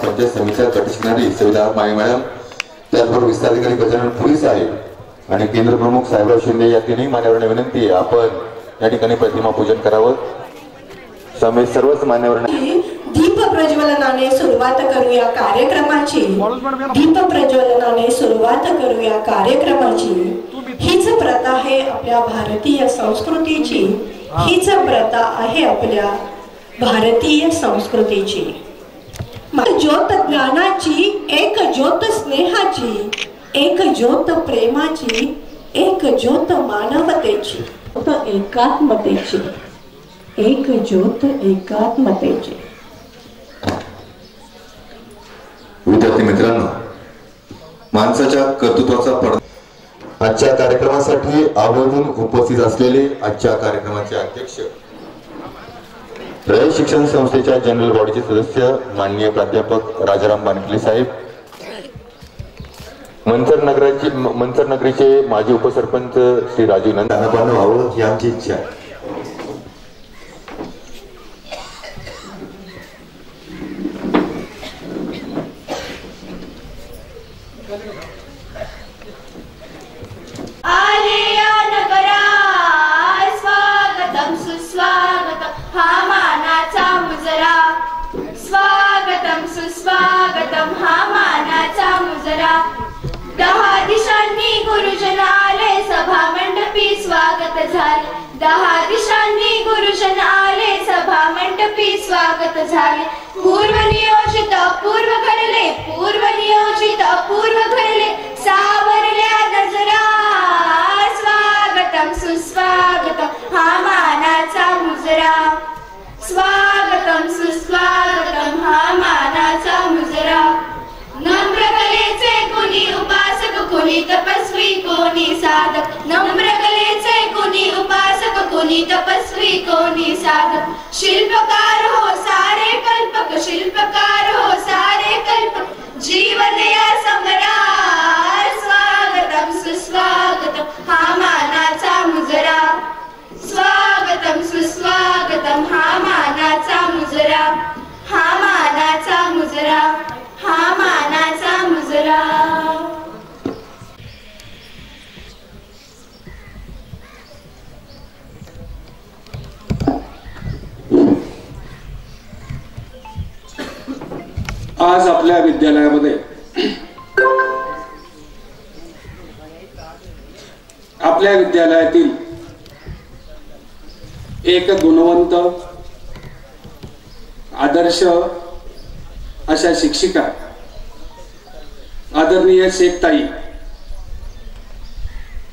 पंचायत समितीच्या गटशिकारी सुविधा माई मॅडम, त्याचबरोबर विस्तार अधिकारी गजानन पुरी साहेब आणि केंद्र प्रमुख साहेबराव शिंदे या तिन्ही मान्यवरांना विनंती आहे आपण या ठिकाणी प्रतिमा पूजन करावं. समेत सर्वच मान्यवरांना दीप प्रज्वलनाने सुरुवात करूया कार्यक्रमाची. दीप प्रज्वलनाने सुरुवात करूया कार्यक्रमाची. हीच प्रथा आहे आपल्या भारतीय संस्कृतीची. हीच प्रथा आहे आपल्या भारतीय संस्कृतीची. ज्योत ज्ञानाची, एक ज्योत स्नेहाची, एक ज्योत प्रेमाची, एक ज्योत मानवतेची, एकात्मतेची, एक ज्योत एकात्मतेची. विद्यार्थी मित्रांनो, माणसाच्या कर्तृत्वाचा पडदा आजच्या कार्यक्रमासाठी आवर्जून उपस्थित असलेले आजच्या कार्यक्रमाचे अध्यक्ष, रयत शिक्षण संस्थेच्या जनरल बॉडीचे सदस्य माननीय प्राध्यापक राजाराम बानकले साहेब, मंचर नगरीचे माजी उपसरपंच श्री राजीव नंदा व्हावं ही आमची इच्छा आहे. स्वागतम सुस्वागतम हा मानाचा मुजरा. 10 दिशांनी गुरुजन आले सभा मंडपी स्वागत झाले. 10 दिशांनी गुरुजन आले सभा मंडपी स्वागत झाले. पूर्व नियोजित अपूर्व घडले, पूर्व नियोजित अपूर्व घडले, सावरल्या नजरा. स्वागतम सुस्वागतम हा मानाचा मुजरा. स्वागतम सुस्वागतम हा मानाचा मुजरा. नम्र कलेचे कोणी उपासक, कोणी तपस्वी, कोणी साधक. नम्र कलेचे कोणी उपासक, कोणी तपस्वी, कोणी साधक. शिल्पकार हो सारे कल्पक, शिल्पकार हो सारे कल्पक, जीवन या समरा. स्वागतम सुस्वागतम हा मानाचा मुजरा. स्वागतम सुस्वागतम हा मानाचा मुजरा. हा मानाचा मुजरा, हा मानाचा मुजरा. आज आपल्या विद्यालयामध्ये आपल्या विद्यालयातील एक गुणवंत आदर्श अशा शिक्षिका आदरणीय शेखताई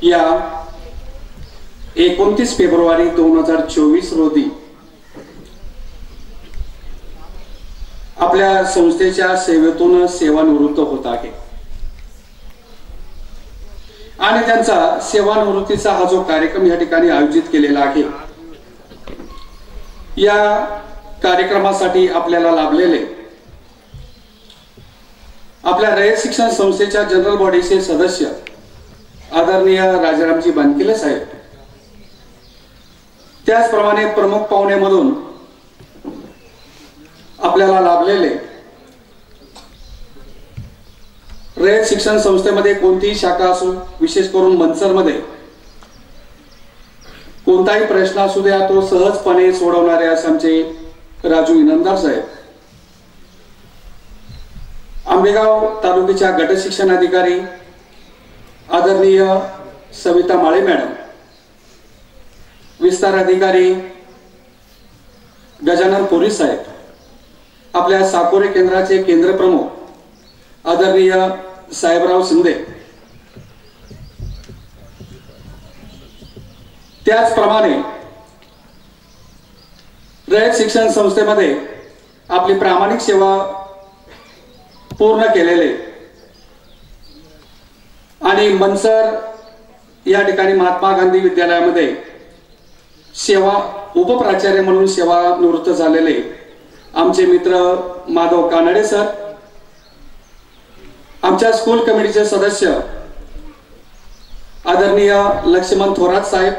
या 29 फेब्रुवारी 2024 रोजी आपल्या संस्थेच्या सेवेतून सेवानिवृत्त होत आहे आणि त्यांचा सेवानिवृत्तीचा हा जो कार्यक्रम या ठिकाणी आयोजित केलेला आहे, या कार्यक्रमासाठी आपल्याला लाभलेले आपल्या रयत शिक्षण संस्थेच्या जनरल बॉडीचे सदस्य आदरणीय राजारामजी बानकिले साहेब, त्याचप्रमाणे प्रमुख पाहुणे म्हणून आपल्याला लाभलेले रयत शिक्षण संस्थेमध्ये कोणतीही शाखा असो, विशेष करून मनसरमध्ये कोणताही प्रश्न असू द्या तो सहजपणे सोडवणारे असे आमचे राजू इनामदार साहेब, आंबेगाव तालुक्याच्या गट शिक्षण अधिकारी आदरणीय सविता माळे मॅडम, विस्तार अधिकारी गजानन पोलीस साहेब, आपल्या साकोरे केंद्राचे केंद्र प्रमुख आदरणीय साहेबराव शिंदे, त्याचप्रमाणे रयत शिक्षण संस्थेमध्ये आपली प्रामाणिक सेवा पूर्ण केलेले आणि मनसर या ठिकाणी महात्मा गांधी विद्यालयामध्ये सेवा उपप्राचार्य म्हणून सेवानिवृत्त झालेले आमचे मित्र माधव कानडे सर, आमच्या स्कूल कमिटीचे सदस्य आदरणीय लक्ष्मण थोरात साहेब,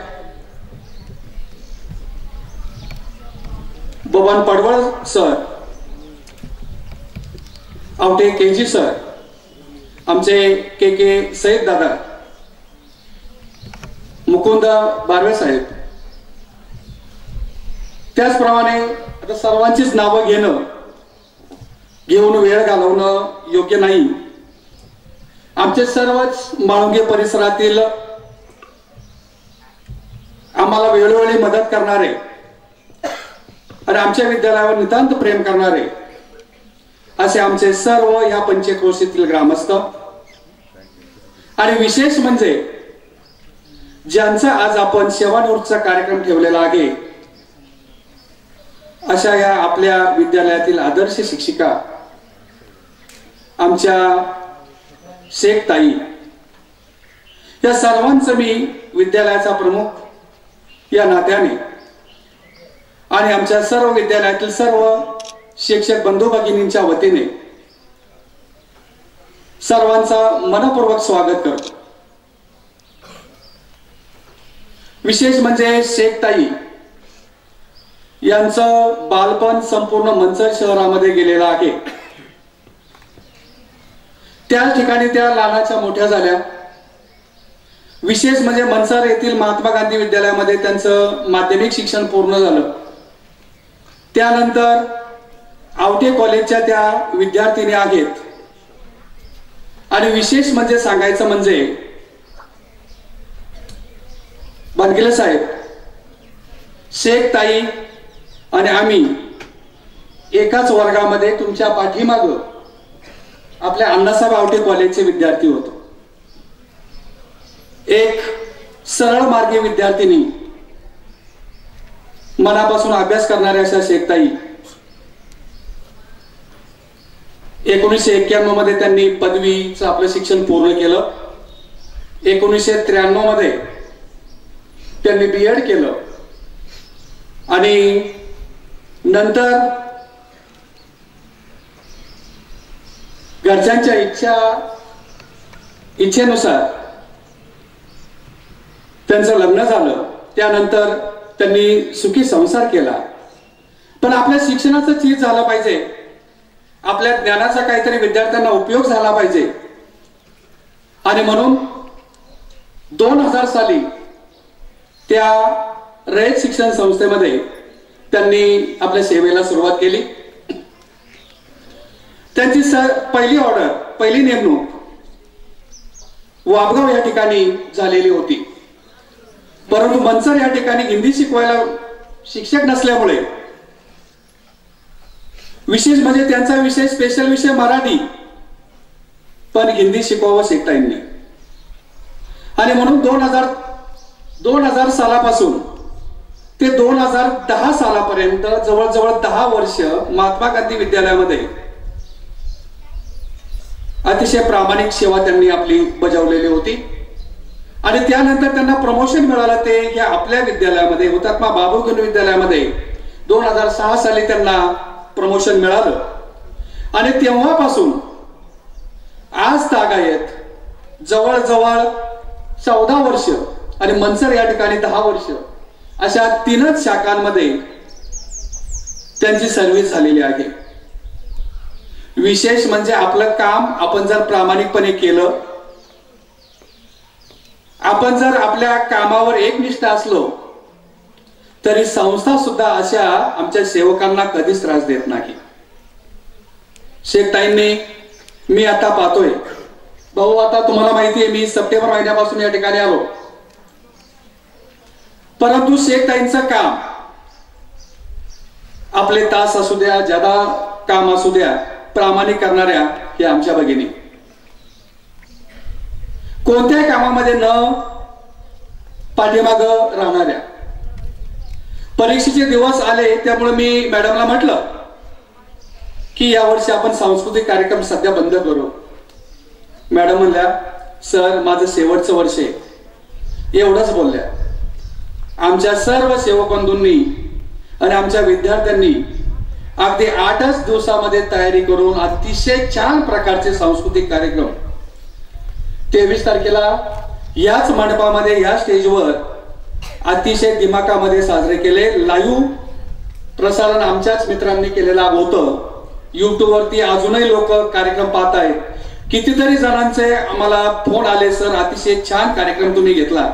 बबन पडवळ सर, आवटे केजी सर, आमचे के सईद दादा, मुकुंद बारवे साहेब, त्याचप्रमाणे आता सर्वांचीच नावं घेऊन वेळ घालवणं योग्य नाही. आमचे सर्वच माळुंगे परिसरातील आम्हाला वेळोवेळी मदत करणारे आणि आमच्या विद्यालयावर नितांत प्रेम करणारे असे आमचे सर्व या पंचक्रोशीतील ग्रामस्थ आणि विशेष म्हणजे ज्यांचा आज आपण सेवानिवृत्तीचा कार्यक्रम ठेवलेला आहे अशा या आपल्या विद्यालयातील आदर्श शिक्षिका आमच्या शेखताई, या सर्वांचं मी विद्यालयाचा प्रमुख या नात्याने आणि आमच्या सर्व विद्यालयातील सर्व शिक्षक बंधू भगिनींच्या वतीने सर्वांचा मनपूर्वक स्वागत करतो. विशेष म्हणजे शेखताई यांचं बालपण संपूर्ण मनसर शहरामध्ये गेलेलं आहे. त्याच ठिकाणी त्या लहानाच्या मोठ्या झाल्या. विशेष म्हणजे मनसर येथील महात्मा गांधी विद्यालयामध्ये त्यांचं माध्यमिक शिक्षण पूर्ण झालं. त्यानंतर आवटे कॉलेजच्या त्या विद्यार्थिनी आहेत आणि विशेष म्हणजे सांगायचं म्हणजे बानकिले साहेब, शेखताई आणि आम्ही एकाच वर्गामध्ये तुमच्या पाठीमाग आपल्या अण्णासाहेब आवटे कॉलेजचे विद्यार्थी होतो. एक सरळ मार्गी विद्यार्थिनी, मनापासून अभ्यास करणाऱ्या अशा शेखताई 1991 मध्ये त्यांनी पदवीचं आपलं शिक्षण पूर्ण केलं. 1993 मध्ये त्यांनी BEd केलं आणि नंतर घरच्यांच्या इच्छेनुसार त्यांचं लग्न झालं. त्यानंतर त्यांनी सुखी संसार केला. पण आपल्या शिक्षणाचं चीज झालं पाहिजे, आपल्या ज्ञानाचा काहीतरी विद्यार्थ्यांना उपयोग झाला पाहिजे आणि म्हणून 2000 साली त्या रयत शिक्षण संस्थेमध्ये त्यांनी आपल्या सेवेला सुरुवात केली. त्यांची पहिली ऑर्डर, पहिली नेमणूक वाबगाव या ठिकाणी झालेली होती. परंतु मनसर या ठिकाणी हिंदी शिकवायला शिक्षक नसल्यामुळे, विशेष म्हणजे त्यांचा विषय स्पेशल विषय मराठी, पण हिंदी शिकवावं शेखताईंनी. आणि म्हणून 2000 सालापासून ते 2010 सालापर्यंत जवळजवळ 10 वर्ष महात्मा गांधी विद्यालयामध्ये अतिशय प्रामाणिक सेवा त्यांनी आपली बजावलेली होती. आणि त्यानंतर त्यांना प्रमोशन मिळालं ते या आपल्या विद्यालयामध्ये, हुतात्मा बाबू विद्यालयामध्ये 2006 साली त्यांना प्रमोशन मिळालं. आणि तेव्हापासून आज तागायत जवळजवळ 14 वर्ष आणि मनसर या ठिकाणी 10 वर्ष अशा 3च शाखांमध्ये त्यांची सर्व्हिस झालेली आहे. विशेष म्हणजे आपलं काम आपण जर प्रामाणिकपणे केलं, आपण जर आपल्या कामावर एकनिष्ठ असलो, तरी संस्था सुद्धा अशा आमच्या सेवकांना कधीच त्रास देत नाही. शेखताईंनी मी आता पाहतोय भाऊ, आता तुम्हाला माहिती आहे मी सप्टेंबर महिन्यापासून या ठिकाणी आलो, परंतु शेखताईंचं काम, आपले तास असू द्या, ज्यादा काम असू द्या, प्रामाणिक करणाऱ्या हे आमच्या भगिनी, कोणत्याही कामामध्ये न पाठीमाग राहणाऱ्या. परीक्षेचे दिवस आले त्यामुळे मी मॅडमला म्हटलं की यावर्षी आपण सांस्कृतिक कार्यक्रम सध्या बंद करू. मॅडम म्हणल्या, सर माझं शेवटचं वर्ष आहे, एवढंच बोलल्या. आमच्या सर्व सेवक बंधूंनी आणि आमच्या विद्यार्थ्यांनी अगदी 8च दिवसामध्ये तयारी करून अतिशय छान प्रकारचे सांस्कृतिक कार्यक्रम 23 तारखेला याच मंडपामध्ये, या स्टेजवर अतिशय दिमाखामध्ये साजरे केले. लाईव्ह प्रसारण आमच्याच मित्रांनी केलेलं होतं. युट्यूब वरती अजूनही लोक कार्यक्रम पाहत आहेत. कितीतरी जणांचे आम्हाला फोन आले, सर अतिशय छान कार्यक्रम तुम्ही घेतला.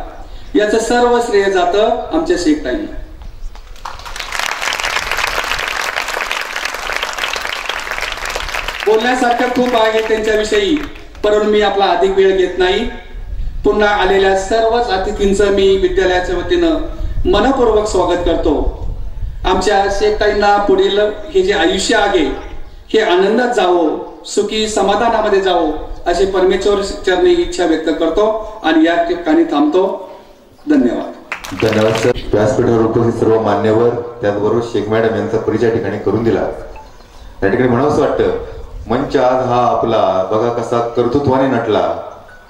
याचं सर्व श्रेय जातं आमच्या शेखताईंना. बोलण्यासारखं खूप आहे त्यांच्याविषयी, परंतु मी आपला अधिक वेळ घेत नाही. पुन्हा आलेल्या सर्वच अतिथींचं मी विद्यालयाच्या वतीनं मनपूर्वक स्वागत करतो. आमच्या शेखताईंना पुढील हे जे आयुष्य आहे हे आनंदात जावो, सुखी समाधानामध्ये जावो अशी परमेश्वर चरणी इच्छा व्यक्त करतो आणि या ठिकाणी थांबतो. धन्यवाद. धन्यवाद सर. व्यासपीठावर उपस्थित सर्व मान्यवर, त्याचबरोबर शेख मॅडम यांचा परिचय ठिकाणी करून दिला. या ठिकाणी म्हणावंसं वाटतं, मंच आज हा आपला बघा कसा कर्तृत्वाने नटला.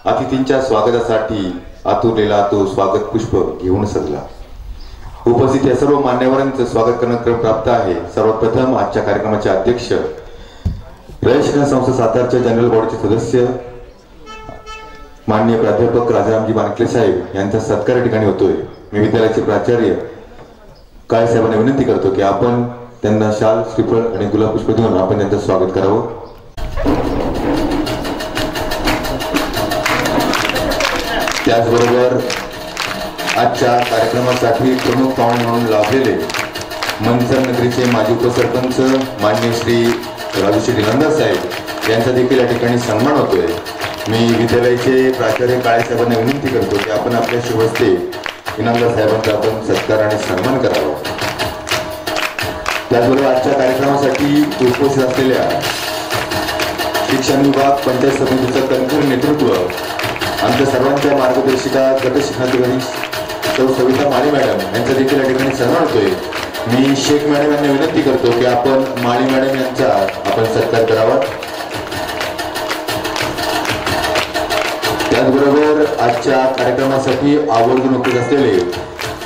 अतिथींच्या स्वागतासाठी आतुरलेला तो स्वागत पुष्प घेऊन सजला. उपस्थित या सर्व मान्यवरांचं स्वागत करण्याचा क्रम प्राप्त आहे. सर्वप्रथम आजच्या कार्यक्रमाचे अध्यक्ष, रयत शिक्षण संस्था सातारच्या जनरल बॉडीचे सदस्य माननीय प्राध्यापक राजारामजी मानकले साहेब यांचा सत्कार या ठिकाणी होतोय. मी विद्यालयाचे प्राचार्य काळे साहेबांना विनंती करतो की आपण त्यांना शाल, श्रीफळ आणि गुलाब पुष्प देऊन आपण त्यांचं स्वागत करावं. त्याचबरोबर आजच्या कार्यक्रमासाठी प्रमुख पाहुणे म्हणून लाभलेले मनसर नगरीचे माजी उपसरपंच माननीय श्री राजू शेट्टी नंदा साहेब यांचा देखील या ठिकाणी सन्मान होतोय. मी विद्यालयाचे प्राचार्य काळे साहेबांना विनंती करतो की आपण आपल्या शुभहस्ते इनामदार साहेबांचा आपण सत्कार आणि सन्मान करावा. त्याचबरोबर आजच्या कार्यक्रमासाठी उपस्थित असलेल्या शिक्षण विभाग, पंचायत समितीचं कणखर नेतृत्व, आमच्या सर्वांच्या मार्गदर्शिका गट शिक्षणाधिकारी सौ सविता माळी मॅडम यांचा देखील या ठिकाणी सन्मान होतोय. मी शेख मॅडम यांना विनंती करतो की आपण माळी मॅडम यांचा आपण सत्कार करावा. त्याचबरोबर आजच्या कार्यक्रमासाठी आवर्जून उपस्थित असलेले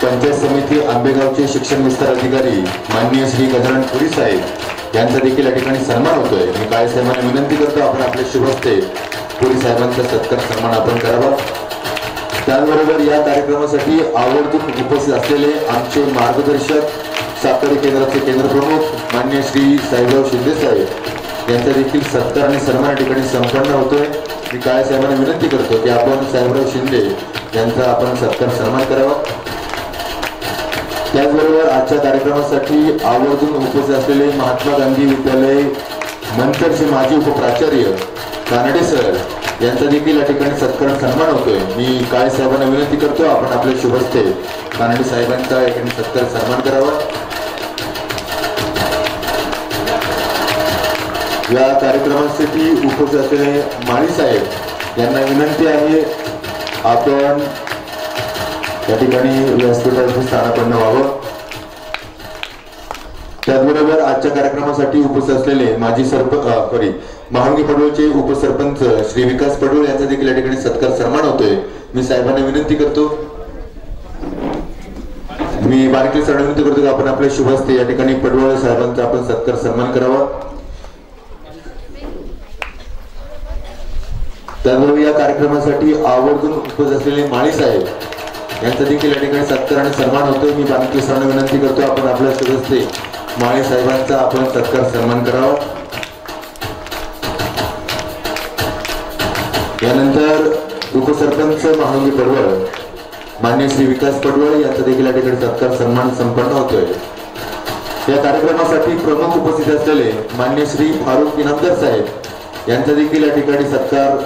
पंचायत समिती आंबेगावचे शिक्षण विस्तार अधिकारी माननीय श्री गजानन पुरी साहेब यांचा देखील या ठिकाणी सन्मान होतोय. मी काळे साहेबांना विनंती करतो आपण आपल्या शुभ हस्ते पुरी साहेबांचा सत्कार सन्मान आपण करावा. त्याचबरोबर या कार्यक्रमासाठी आवर्जून उपस्थित असलेले आमचे मार्गदर्शक, सातारा केंद्राचे केंद्र प्रमुख माननीय श्री साहेबराव शिंदे साहेब यांचा देखील सत्कार आणि सन्मान या ठिकाणी संपन्न होतोय. मी काळे साहेबांना विनंती करतो की आपण साहेबराव शिंदे यांचा आपण सत्कार सन्मान करावा. त्याचबरोबर आजच्या कार्यक्रमासाठी आवर्जून उपस्थित असलेले महात्मा गांधी विद्यालय मंच त्यानंतरचे माजी उपप्राचार्य कानडे सर यांचा देखील या ठिकाणी सत्कार सन्मान होतोय। मी काळे साहेबांना विनंती करतो आपण आपल्या शुभ हस्ते कानडे साहेबांचा या ठिकाणी सत्कार सन्मान करावा। या कार्यक्रमासाठी उपस्थित असलेले माळी साहेब यांना विनंती आहे आपण या ठिकाणी व्यासपीठावरती स्थानापन्न व्हावं। त्याचबरोबर आजच्या कार्यक्रमासाठी उपस्थित असलेले माजी महाळुंगे पडवळचे उपसरपंच श्री विकास पडवळ यांचा देखील या ठिकाणी सत्कार सन्मान होतोय। मी साहेबांना विनंती करतो मी बारके सर विनंती करतो की आपण आपल्या शुभ हस्ते या ठिकाणी पडवळ साहेबांचा आपण सत्कार सन्मान करावा। त्याचबरोबर या कार्यक्रमासाठी आवर्जून उपस्थित असलेले माळी साहेब यांचा देखील या ठिकाणी सत्कार आणि सन्मान होतोय। मी बारके सरांना विनंती करतो आपण आपल्या शुभ हस्ते माळी साहेबांचा आपण सत्कार सन्मान करावा। यानंतर उपसरपंच महाळुंगे पडवळ मान्य श्री विकास पडवळ यांचा देखील या ठिकाणी सत्कार सन्मान संपन्न होतोय। या कार्यक्रमासाठी प्रमुख उपस्थित असलेले मान्य श्री फारुख इनामदार साहेब यांचा देखील या ठिकाणी सत्कार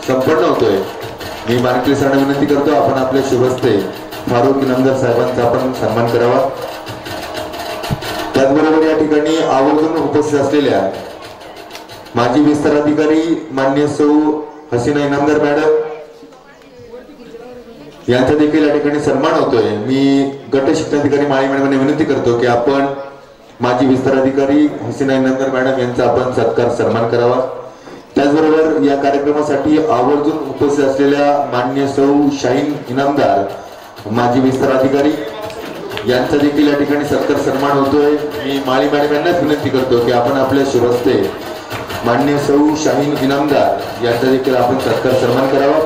संपन्न होतोय। मी बारके सरांना विनंती करतो आपण आपल्या शुभ हस्ते फारुख इनामदार साहेबांचा आपण सन्मान करावा। त्याचबरोबर या ठिकाणी आवर्जून उपस्थित असलेल्या माजी विस्तार अधिकारी मान्य सौ हसीना इनामदार मॅडम यांचा देखील या ठिकाणी सन्मान होतोय। मी गट शिक्षणाधिकारी माळी मॅडमांना विनंती करतो की आपण माजी विस्तार अधिकारी हसीना इनामदार मॅडम यांचा आपण सत्कार सन्मान करावा। त्याचबरोबर या कार्यक्रमासाठी आवर्जून उपस्थित असलेल्या मान्य सौ शाहीन इनामदार माजी विस्तार अधिकारी यांचा देखील या ठिकाणी सत्कार सन्मान होतोय। मी माळी मॅडम यांनाच विनंती करतो की आपण आपल्या शुभ हस्ते मान्य सौ शाहीन इनामदार यांचा देखील आपण सत्कार सन्मान करावा।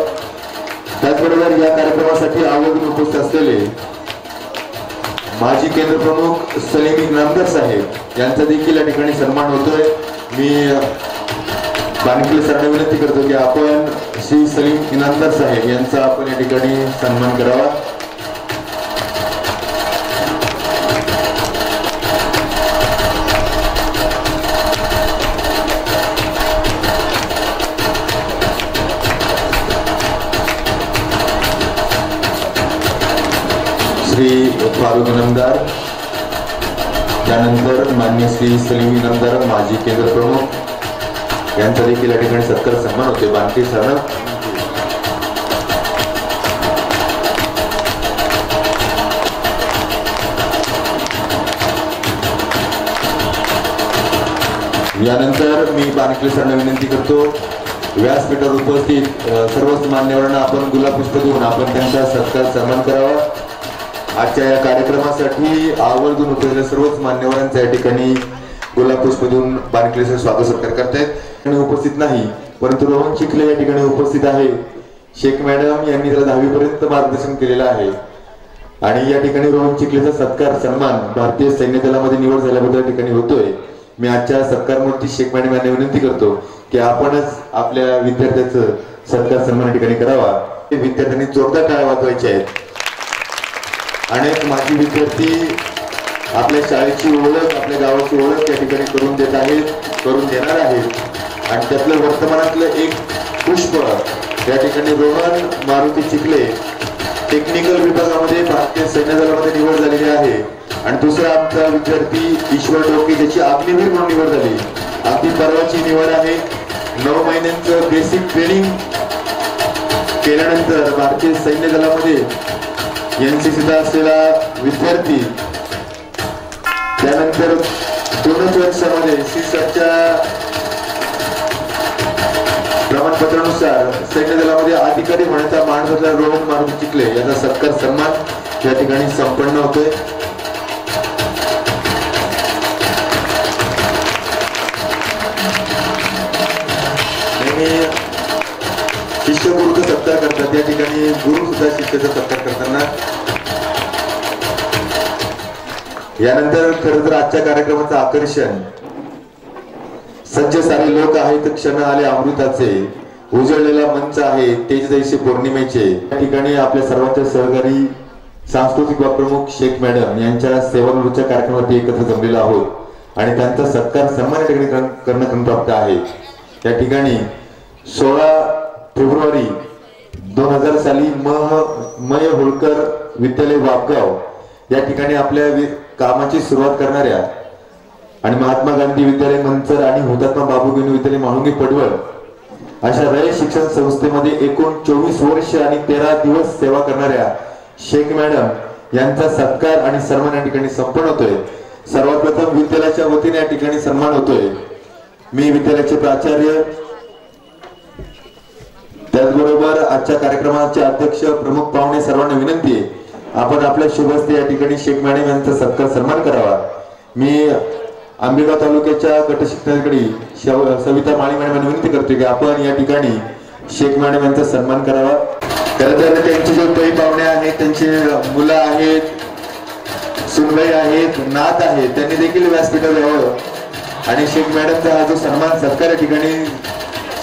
त्याचबरोबर या कार्यक्रमासाठी आवर्जून उपस्थित असलेले माजी केंद्र प्रमुख सलीम इनामदार साहेब यांचा देखील या ठिकाणी सन्मान होतोय। मी बानकिले सरांना विनंती करतो की आपण श्री सलीम इनामदार साहेब यांचा आपण या ठिकाणी सन्मान करावा। श्री फारुख इनामदार त्यानंतर मान्य श्री सलीम इनामदार माजी केंद्र प्रमुख यांचा देखील या ठिकाणी सत्कार सन्मान होते। बानके सरांना यानंतर मी बानके सरांना विनंती करतो व्यासपीठावर उपस्थित सर्वच मान्यवरांना आपण गुलाब पुष्प देऊन आपण त्यांचा सत्कार सन्मान करावा। आजच्या या कार्यक्रमासाठी आवर्जून उपस्थित सर्वच मान्यवरांचा या ठिकाणी गुलाब पुष्प देऊन बानके सर स्वागत सत्कार करतायत। उपस्थित नाही परंतु रोहन चिखले या ठिकाणी उपस्थित आहे। शेख मॅडम यांनी त्याला 10वी पर्यंत मार्गदर्शन केलेलं आहे आणि या ठिकाणी रोहन चिखलेचा सत्कार सन्मान भारतीय सैन्य दलामध्ये निवड झाल्याबद्दल या ठिकाणी होतोय। मी आजच्या सत्कारमूर्ती शेख मॅडम यांना विनंती करतो की आपणच आपल्या विद्यार्थ्याचं सत्कार सन्मान या ठिकाणी करावा। विद्यार्थ्यांनी जोरदार टाळ्या वाजवायच्या आहेत। अनेक माजी विद्यार्थी आपल्या शाळेची ओळख आपल्या गावाची ओळख या ठिकाणी करून देत आहेत करून देणार आहेत आणि त्यातलं वर्तमानातलं एक पुष्प या ठिकाणी रोहन मारुती चिखले टेक्निकल विभागामध्ये भारतीय सैन्य दलामध्ये निवड झालेली आहे आणि दुसरा आमचा विद्यार्थी ईश्वर डोके ज्याची अग्निवीर म्हणून निवड झाली। अगदी परवाची निवड आहे। 9 महिन्यांचं बेसिक ट्रेनिंग केल्यानंतर भारतीय सैन्य दलामध्ये एनसीसीचा असलेला विद्यार्थी त्यानंतर 2 वर्षामध्ये सीसरच्या प्रमाणपत्रानुसार सैन्य दलामध्ये अधिकारी होण्याचा मान घेतला रोहन मारुती चिखले याचा सत्कार सन्मान या ठिकाणी संपन्न होतोय। शिष्य गुरुचा सत्कार करतात या ठिकाणी गुरु सुद्धा शिष्याचा सत्कार करताना यानंतर खरं तर आजच्या कार्यक्रमाचं आकर्षण सज्ज सारे लोक आहेत क्षण आले अमृताचे उजळलेला मंच आहे तेज जैसे पौर्णिमेचे। या ठिकाणी आपल्या सर्वांच्या सहकारी सांस्कृतिक प्रमुख शेख मॅडम यांच्या सेवानिवृत्तीच्या कार्यक्रमात एकत्र जमलेलो आहोत आणि त्यांचा सत्कार सन्मान या ठिकाणी करणं प्राप्त आहे। या ठिकाणी 16 फेब्रुवारी 2000 साली मय होळकर विद्यालय वापगाव या ठिकाणी आपल्या कामाची सुरुवात करणाऱ्या आणि महात्मा गांधी विद्यालय मंचर आणि हुतात्मा बाबू विद्यालय म्हाळुंगे पडवळ अशा रयत शिक्षण संस्थेमध्ये एकूण 24 वर्ष आणि 13 दिवस सेवा करणाऱ्या शेख मॅडम यांचा सत्कार आणि सन्मान या ठिकाणी संपन्न होतोय। सर्वात प्रथम विद्यालयाच्या वतीने या ठिकाणी सन्मान होतोय। मी विद्यालयाचे प्राचार्य त्याचबरोबर आजच्या कार्यक्रमाचे अध्यक्ष प्रमुख पाहुणे सर्वांना विनंती आहे आपण आपल्या शुभ हस्ते या ठिकाणी शेख मॅडम यांचा सत्कार सन्मान करावा। मी आंबेगाव तालुक्याच्या गट शिक्षणाधिकारी सविता माळी मॅडम यांना विनंती करते की आपण या ठिकाणी शेख मॅडम यांचा सन्मान करावा। खरं तर त्यांचे जे पै पाहुणे आहेत त्यांचे मुलं आहेत, सुनबाई आहेत, नात आहेत, त्यांनी देखील व्यासपीठावर यावं आणि शेख मॅडमचा हा जो सन्मान सत्कार या ठिकाणी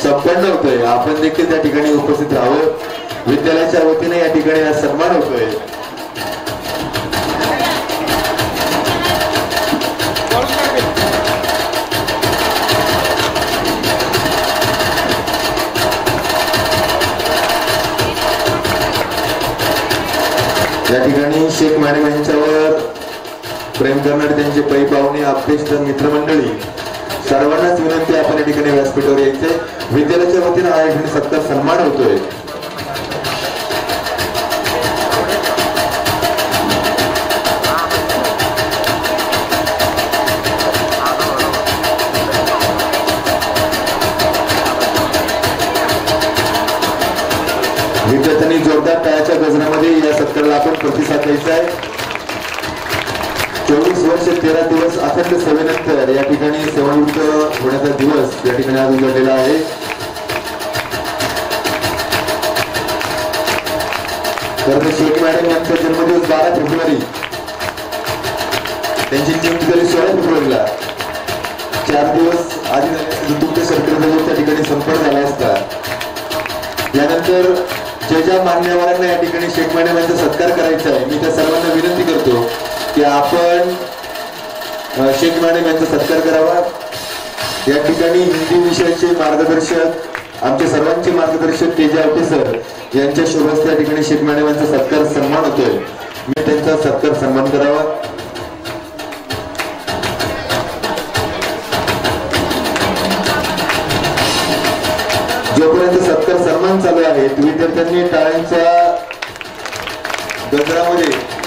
संपन्न होतोय आपण देखील त्या ठिकाणी उपस्थित राहावं। विद्यालयाच्या वतीने या ठिकाणी हा सन्मान होतोय। या ठिकाणी शेख मॅडम यांच्यावर प्रेम करणारे त्यांचे पै पाहुणे आप्तेष्ट मित्रमंडळी सर्वांनाच विनंती आपण या ठिकाणी व्यासपीठावर यायचे। विद्यालयाच्या वतीने हा ठिकाणी सत्कार सन्मान होतोय। विद्यार्थ्यांनी जोरदार टाळ्याच्या गजरामध्ये या सत्काराला आपण प्रतिसाद द्यायचा आहे। 24 वर्ष 13 दिवस अखंड सेवेनंतर या ठिकाणी सेवानिवृत्त होण्याचा दिवस या ठिकाणी आज उजाडलेला आहे। तर शेख मॅडम यांचा जन्मदिवस 12 फेब्रुवारी, त्यांची नियुक्ती झाली 16 फेब्रुवारीला। 4 दिवस आधी तुमच्या सरकारचा त्या ठिकाणी संपर्क झाला असता। यानंतर ज्या मान्यवरांना या ठिकाणी शेख मॅडम यांचा सत्कार करायचा आहे मी त्या सर्वांना विनंती करतो की आपण शेख मॅडम यांचा सत्कार करावा। या ठिकाणी हिंदी विषयाचे मार्गदर्शक आमचे सर्वांचे मार्गदर्शक तेजा आवटे सर यांच्या शुभ हस्ते या ठिकाणी शेख मॅडम यांचा सत्कार सन्मान होतोय। मी त्यांचा सत्कार सन्मान करावा। जोपर्यंत सत्कार सन्मान चालू आहे विद्यार्थ्यांनी टाळ्यांच्या गजरामध्ये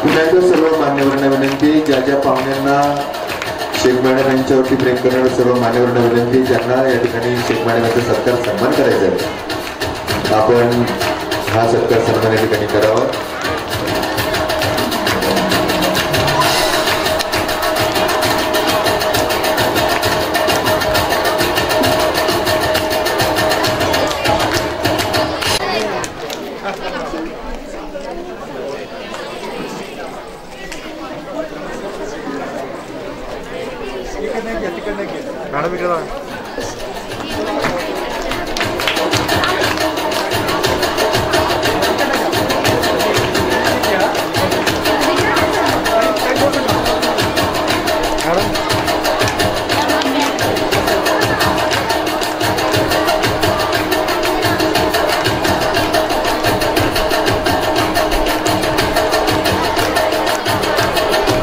पुन्हा एकदा सर्व मान्यवरांना विनंती ज्या पाहुण्यांना शेख मॅडम यांच्यावरती प्रेम करणाऱ्या सर्व मान्यवरांना विनंती ज्यांना या ठिकाणी शेख मॅडम यांचा सत्कार सन्मान करायचा आहे आपण हा सत्कार सन्मान या ठिकाणी करावा।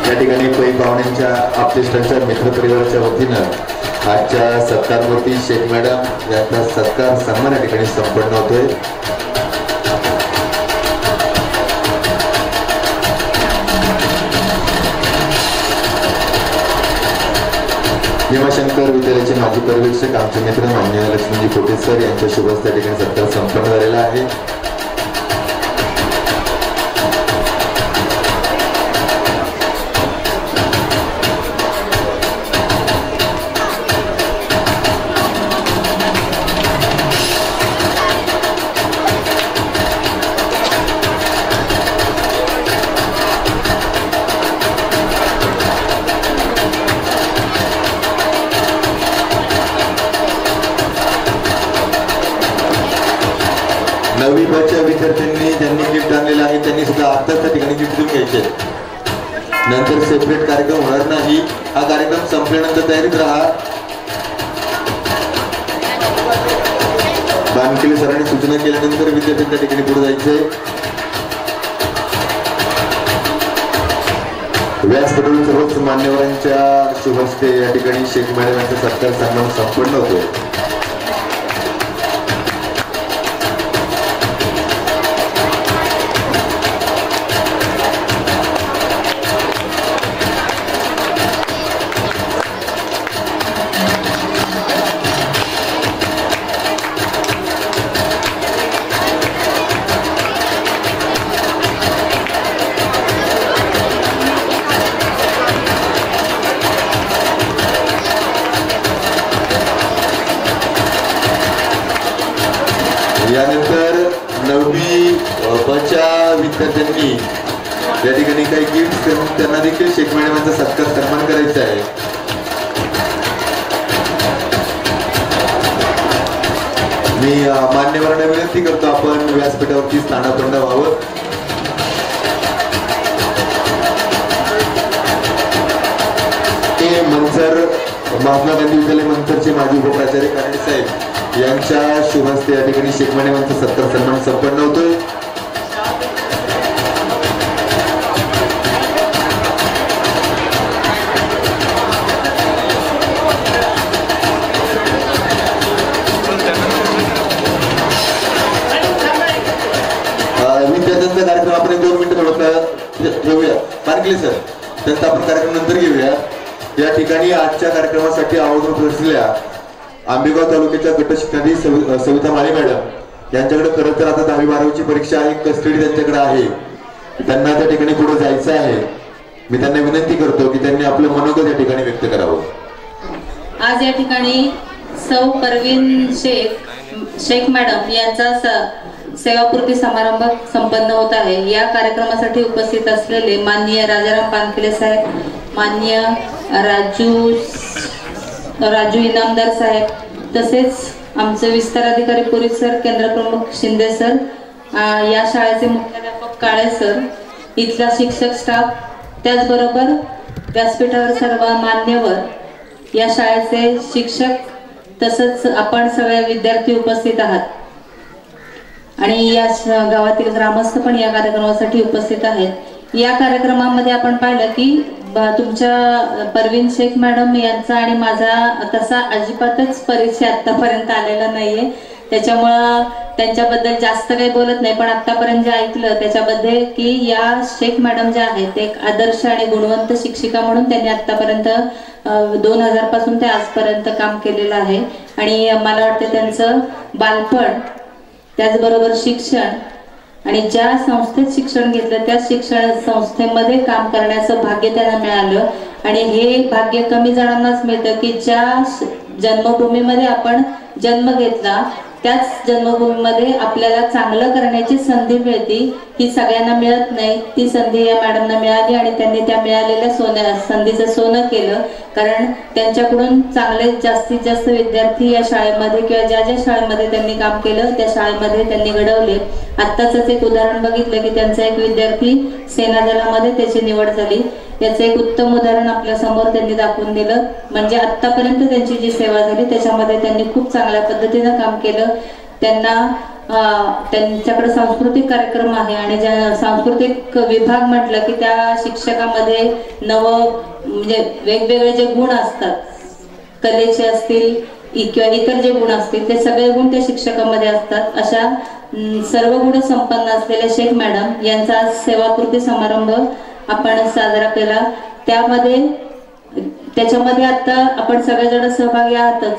या ठिकाणी पै पाहुण्यांच्या आप्तेष्टांच्या मित्रपरिवाराच्या वतीनं आजच्या सत्कारमूर्ती शेख मॅडम यांचा सत्कार सन्मान या ठिकाणी संपन्न होतोय। भीमाशंकर विद्यालयाचे माजी पर्यवेक्षक आमचे मित्र मान्य लक्ष्मीजी पोटे सर यांच्या शुभ हस्ते या ठिकाणी सत्कार संपन्न झालेला आहे। 9वी च्या विद्यार्थ्यांनी ज्यांनी गिफ्ट आणलेलं आहे त्यांनी सुद्धा आत्ताच त्या ठिकाणी गिफ्ट देऊन घ्यायचे. नंतर सेपरेट कार्यक्रम होणार नाही. हा कार्यक्रम संपल्यानंतर तयारीत राहा. बानकिले सरांनी सूचना केल्यानंतर विद्यार्थी त्या ठिकाणी पुढे जायचे. व्यासपीठावरील सर्वच मान्यवरांच्या शुभ हस्ते या ठिकाणी शेख मॅडम यांचा सत्कार सन्मान संपन्न होतो. यानंतर 9वी च्या विद्यार्थ्यांनी या ठिकाणी काही गिफ्ट करून त्यांना देखील शेख मॅडमांचा सत्कार सन्मान करायचा आहे. मी मान्यवरांना विनंती करतो आपण व्यासपीठावरती स्थानापन्न व्हावं. ते मंचर महात्मा गांधी विद्यालय मंचरचे माजी उपप्राचार्य कानडे साहेब यांच्या शुभ हस्ते या ठिकाणी शेख मॅडमांचा सत्कार सन्मान संपन्न होतोय. विद्यार्थ्यांचा कार्यक्रम आपण 2 मिनिटं ठेवूया. बानकिले सर, त्यांचा आपण कार्यक्रम नंतर घेऊया. या ठिकाणी आजच्या कार्यक्रमासाठी आवर्जून पोहोचलेल्या आंबेगाव तालुक्याच्या गटशिक्षणाधी सविता माळी मॅडम यांच्याकडे खरं तर आता 10वी 12वीची परीक्षा आहे. कस्टडी त्यांच्याकडे आहे. त्यांना त्या ठिकाणी पुढे जायचं आहे. मी त्यांना विनंती करतो की त्यांनी आपलं मनोगत या ठिकाणी व्यक्त करावं. आज या ठिकाणी सौ परवीन शेख मॅडम यांचा सेवापूर्ती समारंभ संपन्न होत आहे. या कार्यक्रमासाठी उपस्थित असलेले माननीय राजाराम पानखिले साहेब, माननीय राजू इनामदार साहेब, तसेच आमचे विस्तार अधिकारी पुरी सर, केंद्र प्रमुख शिंदे सर, या शाळेचे मुख्याध्यापक काळे सर, इथला शिक्षक स्टाफ, त्याचबरोबर व्यासपीठावर सर्व मान्यवर, या शाळेचे शिक्षक, तसंच आपण सगळे विद्यार्थी उपस्थित आहात आणि या गावातील ग्रामस्थ पण या कार्यक्रमासाठी उपस्थित आहेत. या कार्यक्रमामध्ये आपण पाहिलं की तुमच्या परवीन शेख मॅडम यांचा आणि माझा तसा अजिबातच परिचय आतापर्यंत आलेला नाहीये. त्याच्यामुळं त्यांच्याबद्दल जास्त काही बोलत नाही. पण आतापर्यंत जे ऐकलं त्याच्याबद्दल की या शेख मॅडम ज्या आहेत एक आदर्श आणि गुणवंत शिक्षिका म्हणून त्यांनी आतापर्यंत 2000 पासून ते आजपर्यंत काम केलेलं आहे. आणि मला वाटतं त्यांचं बालपण, त्याचबरोबर शिक्षण आणि ज्या संस्थेत शिक्षण घेतलं त्या शिक्षण संस्थेमध्ये काम करण्याचं भाग्य त्यांना मिळालं. आणि हे भाग्य कमी जणांनाच मिळतं की ज्या जन्मभूमीमध्ये आपण जन्म घेतला त्याच जन्मभूमीमध्ये आपल्याला चांगलं करण्याची संधी मिळते. ही सगळ्यांना मिळत नाही. ती संधी या मॅडमना मिळाली आणि त्यांनी त्या मिळालेल्या संधीचं सोनं केलं. कारण त्यांच्याकडून चांगले जास्तीत जास्त विद्यार्थी या शाळेमध्ये किंवा ज्या ज्या शाळेमध्ये त्यांनी काम केलं त्या शाळेमध्ये त्यांनी घडवले. आत्ताच एक उदाहरण बघितलं की त्यांचा एक विद्यार्थी सेना दलामध्ये त्याची निवड झाली. याचं एक उत्तम उदाहरण आपल्या समोर त्यांनी दाखवून दिलं. म्हणजे आतापर्यंत त्यांची जी सेवा झाली त्याच्यामध्ये त्यांनी खूप चांगल्या पद्धतीनं काम केलं. त्यांच्याकडे सांस्कृतिक कार्यक्रम आहे आणि ज्या सांस्कृतिक विभाग म्हटलं की त्या शिक्षकामध्ये म्हणजे वेगवेगळे जे गुण असतात, कलेचे असतील किंवा इतर जे गुण असतील ते सगळे गुण त्या शिक्षकामध्ये असतात. अशा सर्व गुण संपन्न असलेल्या शेख मॅडम यांचा सेवापूर्ती समारंभ आपण साजरा केला. त्याच्यामध्ये आता आपण सगळेजण सहभागी आहातच.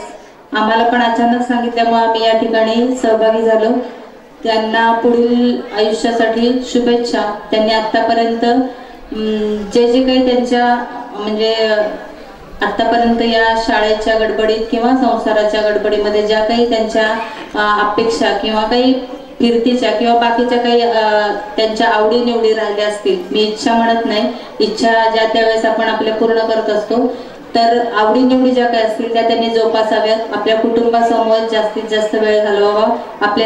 आम्हाला पण अचानक सांगितल्यामुळे आम्ही या ठिकाणी सहभागी झालो. त्यांना पुढील आयुष्यासाठी शुभेच्छा. त्यांनी आतापर्यंत जे काही त्यांच्या म्हणजे आतापर्यंत या शाळेच्या गडबडीत किंवा संसाराच्या गडबडीमध्ये ज्या काही त्यांच्या अपेक्षा किंवा काही फिरतीच्या किंवा बाकीच्या काही त्यांच्या आवडीनिवडी राहिल्या असतील, मी इच्छा म्हणत नाही, इच्छा ज्या त्यावेळेस आपण आपल्या पूर्ण करत असतो, तर आवडीनिवडी ज्या काही असतील त्या त्यांनी जोपासाव्यात, आपल्या कुटुंबासमोर जास्तीत जास्त वेळ घालवावा, आपले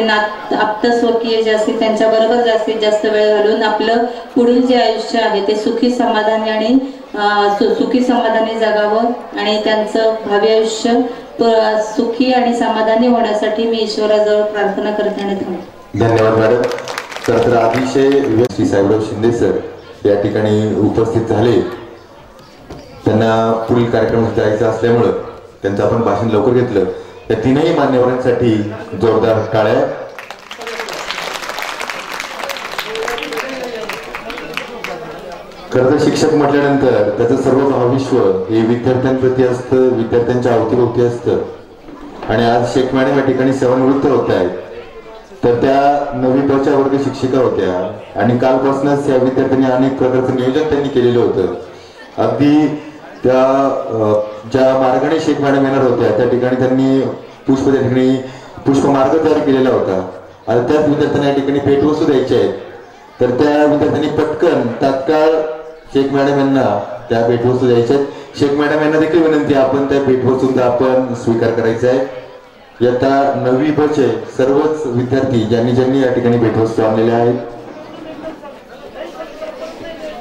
आप्तस्वकीय जे असतील त्यांच्याबरोबर जास्तीत जास्त वेळ घालून आपलं पुढील जे आयुष्य आहे ते सुखी समाधानी आणि सुखी समाधानी जगावं आणि त्यांचं भावी आयुष्य सुखी आणि समाधानी होण्यासाठी मी ईश्वराजवळ प्रार्थना करते आणि थांबते. धन्यवाद मॅडम. तर अतिशय श्री साहेबराव शिंदे सर या ठिकाणी उपस्थित झाले. त्यांना पुढील कार्यक्रम जायचा असल्यामुळं त्यांचं आपण भाषण लवकर घेतलं. या तीनही मान्यवरांसाठी जोरदार टाळ्या. खरं तर शिक्षक म्हटल्यानंतर त्याचं सर्व भावविश्व हे विद्यार्थ्यांप्रती असतं, विद्यार्थ्यांच्या अवतीभोवती असतं. आणि आज शेख मॅडम या ठिकाणी सेवानिवृत्त होत आहेत. तर त्या 9वी ब च्या वर्ग शिक्षिका होत्या आणि कालपासूनच या विद्यार्थ्यांनी अनेक प्रकारचं नियोजन त्यांनी केलेलं होतं. अगदी त्या ज्या मार्गाने शेख मॅडम येणार होत्या त्या ठिकाणी त्यांनी त्या ठिकाणी पुष्पमार्ग तयार केलेला होता. आता त्याच विद्यार्थ्यांना या ठिकाणी भेटवस्तू द्यायच्या आहेत. तर त्या विद्यार्थ्यांनी पटकन तात्काळ शेख मॅडम यांना त्या भेटवस्तू द्यायच्या आहेत. शेख मॅडम यांना देखील विनंती, आपण त्या भेटवस्तूंचा आपण स्वीकार करायचा आहे. इयत्ता 9वी ब चे सर्वच विद्यार्थी ज्यांनी या ठिकाणी भेटवस्तू आणलेल्या आहेत.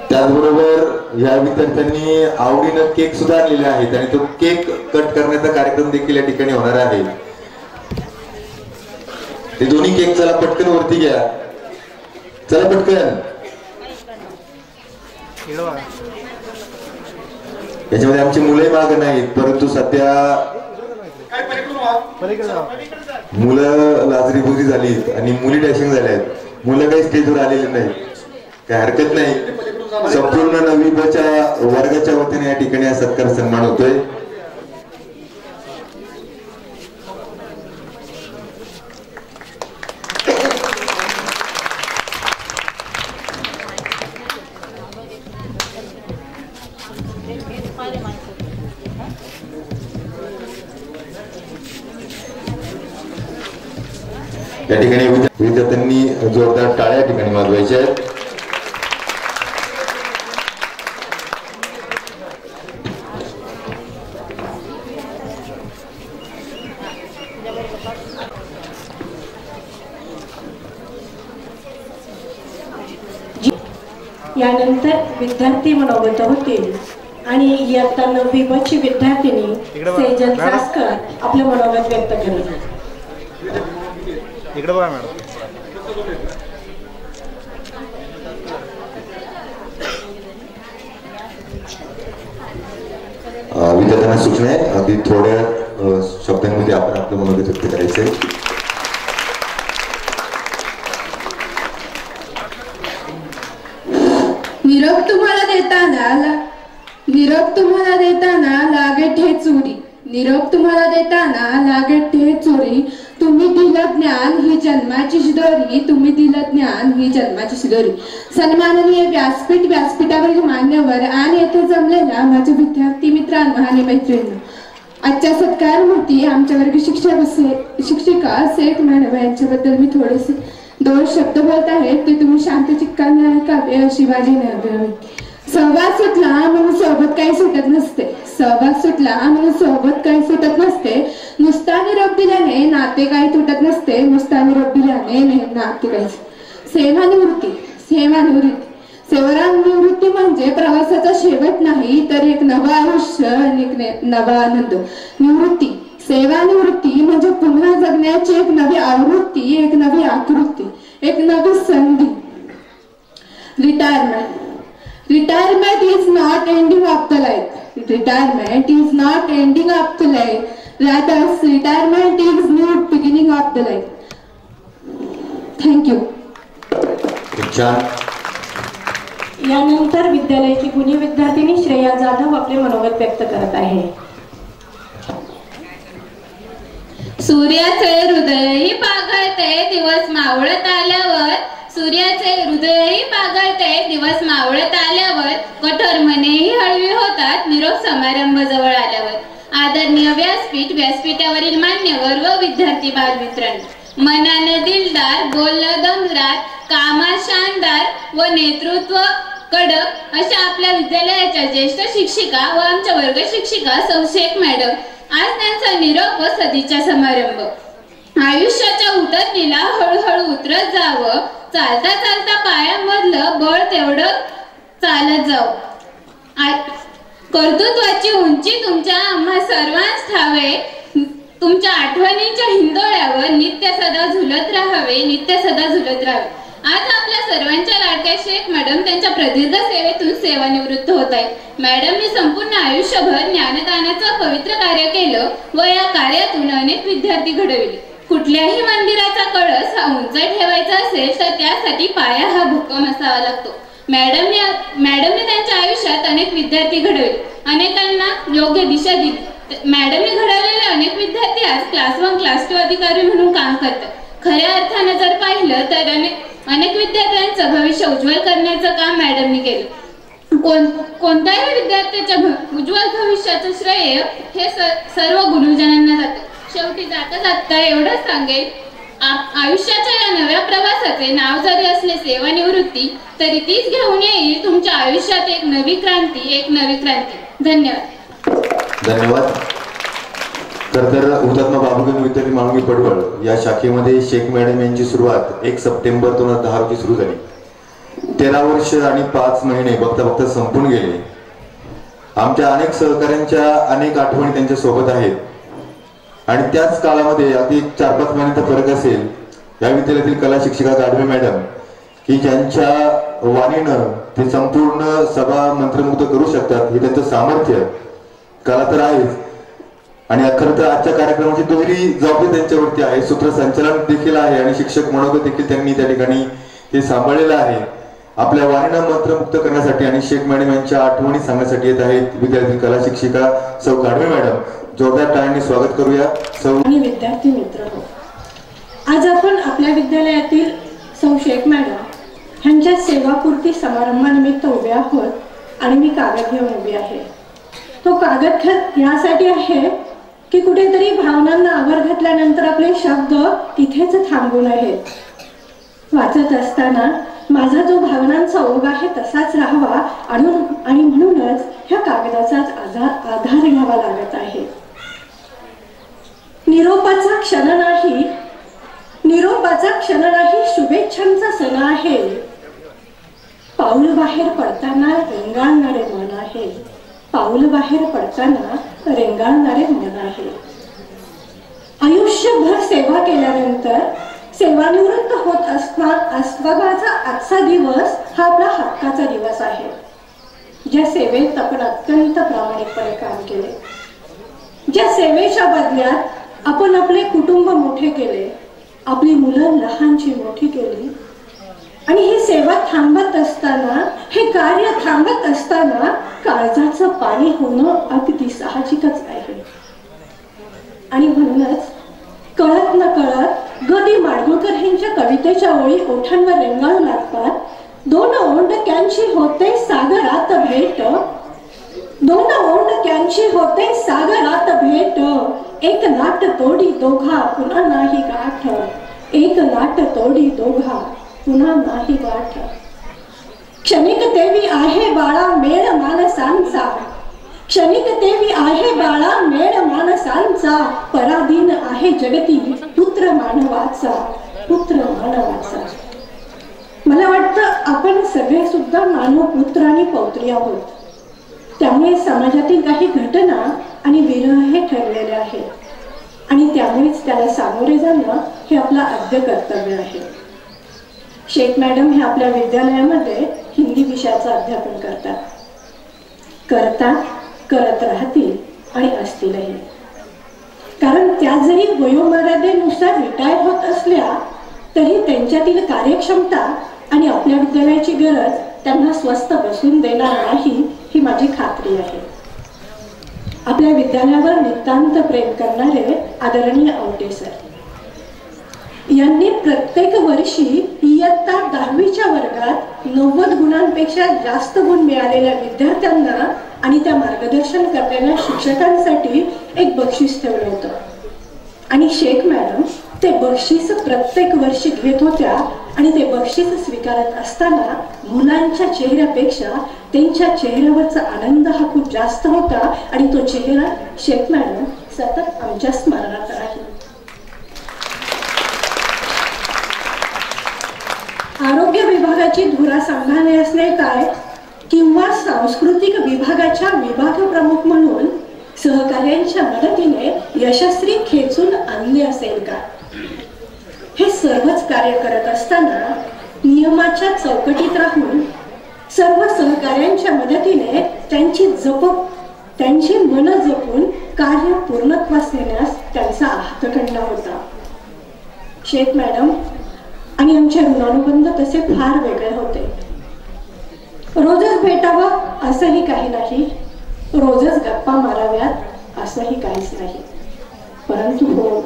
त्याचबरोबर या विद्यार्थ्यांनी आवडीनं केक सुद्धा आणलेले आहेत आणि तो केक कट करण्याचा कार्यक्रम देखील या ठिकाणी होणार आहे. ते दोन्ही केक चला पटकन वरती घ्या, चला पटकन. याच्यामध्ये आमची मुले माग नाहीत, परंतु सध्या मुलं लाजरीबुजी झालीत आणि मुली डॅशिंग झाल्या आहेत. मुलं काही स्टेजवर आलेली नाही, काही हरकत नाही. संपूर्ण 9वी ब च्या वर्गाच्या वतीने या ठिकाणी हा सत्कार सन्मान होतोय. या ठिकाणी विद्यार्थ्यांनी जोरदार टाळ्या या ठिकाणी वाजवायच्या आहेत. यानंतर विद्यार्थी मनोगत होतील आणि इयत्ता 9वी ब ची विद्यार्थिनी सेजल सासकर आपलं मनोगत व्यक्त करतात. इकडे बघा मॅडम. विद्यार्थ्यांना सूचना आहे, अगदी थोड्या शब्दांमध्ये आपण आपलं मनोगत व्यक्त करायचंय. निरोप तुम्हाला देताना लागे ठेचुरी, निरोप तुम्हाला देताना लागे ठेचुरी. तुम्ही दिलं ज्ञान ही जन्माची शिदोरी, तुम्ही दिलं ज्ञान ही जन्माची शिदोरी. सन्माननीय व्यासपीठ, व्यासपीठावरील मान्यवर आणि येथे जमलेल्या माझे विद्यार्थी मित्रांनो आणि मैत्रिणी, आजच्या सत्कार मूर्ती आमच्या वर्ग शिक्षिका शेख मॅडम यांच्याबद्दल मी थोडेसे 2 शब्द बोलत आहेत, ते तुम्ही शांत चित्ताने ऐकावे अशी माझी विनंती. सहवास सुटला म्हणून सोबत काही सुटत नसते, सहवास सुटला म्हणून सोबत काही सुटत नसते. नुसता निरोप दिल्याने नाते काही तुटत नसते, नुसता निरोप दिल्याने नाते काही. सेवानिवृत्ती, सेवानिवृत्ती म्हणजे प्रवासाचा शेवट नाही तर एक नवं आयुष्य आणि एक नवा आनंद. निवृत्ती, सेवानिवृत्ती म्हणजे पुन्हा जगण्याची एक नवी आवृत्ती, एक नवी आकृती, एक नवी संधी. Retirement is not ending of the life. Retirement is not ending of the life. Rather, retirement is new beginning of the life. Thank you. यानंतर विद्यालयाची गुणी विद्यार्थिनी श्रेया जाधव आपले मनोगत व्यक्त करत आहे. सूर्याचे हृदयही पागळते दिवस मावळत आल्यावर, सूर्याचे हृदयही पागळते दिवस मावळत आल्यावर. कठोर मनेही हळवी होतात निरोप समारंभ जवळ आल्यावर. आदरणीय व्यासपीठ, व्यासपीठावरील मान्यवर व विद्यार्थी बालमित्रांनो, मनानं दिलदार, बोलणं दमदार, कामात शानदार व नेतृत्व कडक अशा आपल्या विद्यालयाच्या ज्येष्ठ शिक्षिका व आमच्या वर्ग शिक्षिका सौ शेख मॅडम, आज त्यांचा निरोप व सदिच्छा समारंभ. आयुष्याच्या उतरणीला हळूहळू उतरत जावं, चालता चालता पायामधलं बळ तेवढं चालत जावं. कर्तृत्वाची उंची तुमच्या आम्हा सर्वांस ठावे, तुमच्या आठवणींच्या हिंदोळ्यावर नित्य सदा झुलत राहावे, नित्य सदा झुलत राहावे. आज आपल्या सर्वांच्या लाडक्या शेख मॅडम त्यांच्या प्रदीर्घ सेवेतून सेवानिवृत्त होत आहेत. मॅडमनी संपूर्ण आयुष्यभर ज्ञानदानाचं पवित्र कार्य केलं व या कार्यातून अनेक विद्यार्थी घडविले. कुठल्याही मंदिराचा कळस हा उंच ठेवायचा असेल तर त्यासाठी पाया हा भक्कम असावा लागतो. मॅडमने त्यांच्या आयुष्यात अनेक विद्यार्थी घडवले, अनेकांना योग्य दिशा दिली. मॅडमने घडवलेले अनेक विद्यार्थी आज क्लास 1 क्लास 2 अधिकारी म्हणून काम करतात. खऱ्या अर्थाने जर पाहिलं तर अनेक विद्यार्थ्यांचं भविष्य उज्ज्वल करण्याचं काम मॅडमने केलं. कोणत्याही विद्यार्थ्याच्या उज्ज्वल भविष्याचं श्रेय हे सर्व गुरुजनांना जातं. शेवटी जाता जाता एवढंच सांगेल, आयुष्याच्या या नव्या प्रवासाचे नाव जरी असले सेवानिवृत्ती, तरी तीच घेऊन येईल तुमच्या आयुष्यात एक नवी क्रांती, एक नवी क्रांती. धन्यवाद. धन्यवाद. तर हुतात्मा बाबूगण विद्यार्थी माळुंगी पडवळ या शाखेमध्ये शेख मॅडम यांची सुरुवात 1 सप्टेंबर 2010 रोजी सुरू झाली. 13 वर्ष आणि 5 महिने बघता बघता संपून गेले. आमच्या अनेक सहकाऱ्यांच्या अनेक आठवणी त्यांच्या सोबत आहेत आणि त्याच काळामध्ये अगदी 4-5 महिन्यांचा फरक असेल, या विद्यालयातील कला शिक्षिका गाढवे मॅडम की ज्यांच्या वाणीनं ते संपूर्ण सभा मंत्रमुग्ध करू शकतात, हे त्यांचं सामर्थ्य, कला तर आहेच आणि खरं तर आजच्या कार्यक्रमाची दुहेरी जबाबदारी त्यांच्यावरती आहे. सूत्रसंचालन देखील आहे आणि शिक्षक मनोगत देखील त्यांनी त्या ठिकाणी ते सांभाळलेलं आहे. आपल्या वाणीनं मंत्रमुक्त करण्यासाठी आणि शेख मॅडम यांच्या आठवणी सांगण्यासाठी येत आहेत विद्यार्थी कला शिक्षिका सौ गाढवे मॅडम. जोरदार टाळ्यांनी स्वागत करूया. आणि विद्यार्थी मित्र हो, आज आपण आपल्या विद्यालयातील सौ शेख मॅडम यांच्या सेवापूर्ती समारंभानिमित्त उभे आहोत आणि मी कागद घेऊन उभी आहे. तो कागद यासाठी आहे की कुठेतरी भावनांना आवर घातल्यानंतर आपले शब्द तिथेच थांबू नयेत. वाचत असताना माझा जो भावनांचा ओघ आहे तसाच राहावा आणि म्हणूनच ह्या कागदाचाच आधार घ्यावा लागत आहे. निरोपाचा क्षण नाही, शुभेच्छांचा सण आहे. पाऊल बाहेर पडताना रेंगाळणारे मन आहे, पाऊल बाहेर पडताना रेंगाळणारे मन आहे. आयुष्यभर सेवा केल्यानंतर सेवानिवृत्त होत असतानाचा आजचा दिवस हा आपला हक्काचा दिवस आहे. ज्या सेवेत आपण अत्यंत प्रामाणिकपणे काम केले, ज्या सेवेच्या बदल्यात आपण आपले कुटुंब मोठे केले, आपली मुलं लहानची मोठी केली आणि ही सेवा थांबत असताना, हे कार्य थांबत असताना काळजाचं पाणी होणं अगदी साहजिकच आहे. आणि म्हणूनच कळत न कळत ग दी माडगुळकर यांच्या कवितेच्या ओळी ओठांवर रेंगाळू लागतात. 2 ओंडक्यांची होते सागरात भेट, 2 ओंडक्यांची होते सागरात भेट, एक लाट तोडी दोघा पुन्हा नाही गाठ, एक लाट तोडी दोघा पुन्हा नाही गाठ. क्षणिक देवी आहे बाळा मेळ माणसांचा, क्षणिक देवी आहे बाळा मेळ माणसांचा, पराधीन आहे जगती पुत्र मानवाचा, पुत्र मानवाचा. मला वाटतं आपण सगळे सुद्धा मानव पुत्र आणि पौत्री आहोत. त्यामुळे समाजातील काही घटना आणि विरह हे ठरलेले आहेत आणि त्यामुळेच त्याला सामोरे जाणं हे आपलं आद्य कर्तव्य आहे. शेख मॅडम हे आपल्या विद्यालयामध्ये हिंदी विषयाचं अध्यापन करत राहतील आणि असतीलही. कारण त्या जरी वयोमर्यादेनुसार रिटायर होत असल्या तरी त्यांच्यातील कार्यक्षमता आणि आपल्या विद्यालयाची गरज त्यांना स्वस्थ बसून देणार नाही ही माझी खात्री आहे. आपल्या विद्यालयावर नितांत प्रेम करणारे आदरणीय आवटे सर यांनी प्रत्येक वर्षी इयत्ता 10वीच्या वर्गात 90 गुणांपेक्षा जास्त गुण मिळालेल्या विद्यार्थ्यांना आणि त्या मार्गदर्शन करणाऱ्या शिक्षकांसाठी एक बक्षीस ठेवलं होतं आणि शेख मॅडम ते बक्षीस प्रत्येक वर्षी घेत होत्या आणि ते बक्षीस स्वीकारत असताना मुलांच्या चेहऱ्यापेक्षा त्यांच्या चेहऱ्यावरचा आनंद हा खूप जास्त होता आणि तो चेहरा शेख मॅडम सतत आमच्या स्मरणात राहील. आरोग्य विभागाची धुरा सांभाळणे असणे काय किंवा सांस्कृतिक विभागाच्या विभाग प्रमुख म्हणून सहकार्यांच्या मदतीने यशस्वी खेचून आणले असेल का? हे सर्वच कार्य करत असताना नियमाच्या चौकटीत राहून सर्व सहकार्यांच्या मदतीने त्यांची मन जपून कार्य पूर्णत्वास नेण्यास त्यांचा हातखंडा होता. शेख मॅडम आणि आमचे ऋणानुबंध तसे फार वेगळे होते. रोजच भेटावं असंही काही नाही, रोजच गप्पा माराव्यात असंही काहीच नाही. परंतु हो,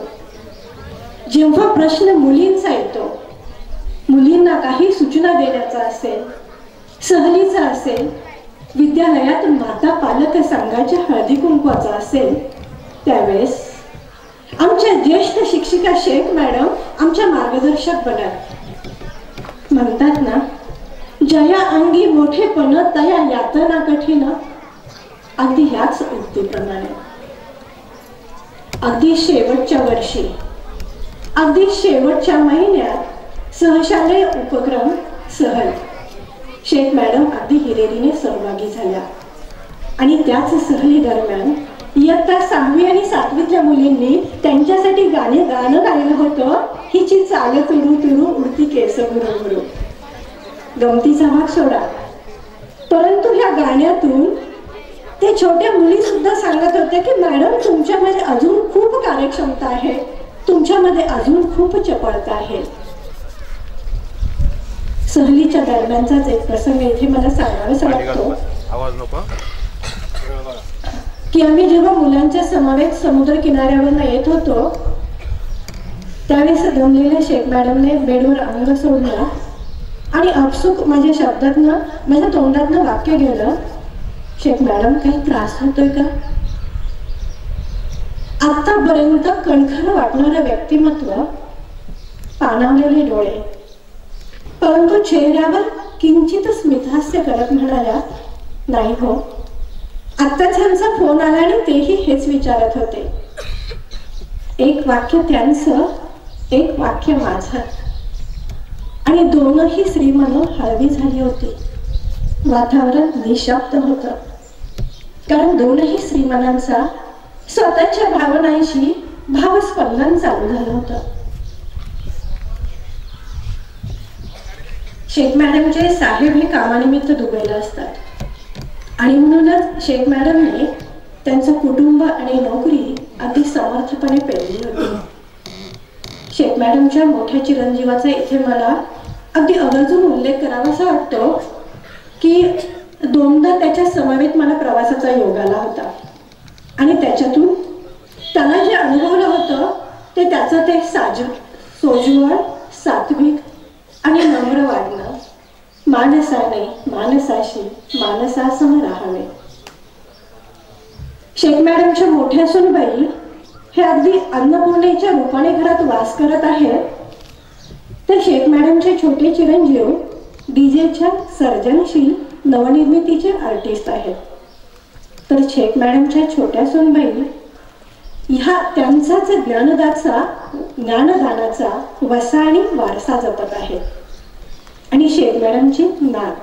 जेव्हा प्रश्न मुलींचा येतो, मुलींना काही सूचना देण्याचा असेल, सहलीचा असेल, विद्यालयात माता पालक संघाच्या हळदी कुंकवाचा असेल, त्यावेळेस आमच्या ज्येष्ठ शिक्षिका शेख मॅडम आमच्या मार्गदर्शक बनत. म्हणतात ना, जया अंगी मोठेपण तया यातना कठीण. अगदी ह्याच उक्तीप्रमाणे अगदी शेवटच्या वर्षी, अगदी शेवटच्या महिन्यात सहशालेय उपक्रम सहल शेख मॅडम अगदी हिरिरीने सहभागी झाल्या. आणि त्याच सहली दरम्यान इयत्ता 6वी आणि 7वीतल्या मुलींनी त्यांच्यासाठी गाणं गायलं होतं, हिची चाल तुरू तुरू उडती केस गुरू. गमतीचा भाग सोडा, परंतु ह्या गाण्यातून ते छोट्या मुली सुद्धा सांगत होते की मॅडम तुमच्यामध्ये अजून खूप कार्यक्षमता आहे, तुमच्यामध्ये अजून खूप चपळता आहे. सहलीच्या दरम्यानचाच एक प्रसंग इथे मला सांगावासा वाटतो की आम्ही जेव्हा मुलांच्या समवेत समुद्र किनाऱ्यावरून येत होतो त्यावेळेस दमलेल्या शेख मॅडमने बेडवर अंग सोडलं आणि आपसूक माझ्या शब्दातनं, माझ्या तोंडातनं वाक्य गेलं, शेख मॅडम काही त्रास होतोय का? आतापर्यंत कणखर वाटणारं व्यक्तिमत्व, पाणावलेले डोळे, परंतु चेहऱ्यावर किंचित स्मितहास्य करत म्हणाल्या, नाही हो, आत्ताच ह्यांचा फोन आला आणि तेही हेच विचारत होते. एक वाक्य त्यांचं, एक वाक्य माझं, आणि दोनही श्रीमन हळवी झाली होती. वातावरण निशब्द होतं, कारण दोनही श्रीमनांचा स्वतःच्या भावनांशी भावस्पंदन चालू झालं होतं. शेख मॅडमचे साहेब हे कामानिमित्त दुबईला असतात आणि म्हणूनच शेख मॅडमने त्यांचं कुटुंब आणि नोकरी अगदी समर्थपणे पेलली होती. शेख मॅडमच्या मोठ्या चिरंजीवाचा इथे मला अगदी आवर्जून उल्लेख करावासा वाटतो की दोनदा त्याच्या समवेत मला प्रवासाचा योग आला होता आणि त्याच्यातून त्याला जे अनुभवलं होतं ते त्याचं ते सोज्वळ, सात्विक आणि नम्र वागणं, माणसाने माणसाशी माणसासह राहावे. शेख मॅडमच्या मोठ्या सुनबाई हे अगदी अन्नपूर्णेच्या रूपाने घरात वास करत आहेत, तर शेख मॅडमचे छोटे चिरंजीव डीजेच्या सर्जनशील नवनिर्मितीचे आर्टिस्ट आहेत. तर शेख मॅडमच्या छोट्या सुनबाई ह्या त्यांचाच ज्ञानदानाचा वसा आणि वारसा जपत आहेत. आणि शेख मॅडमची नात,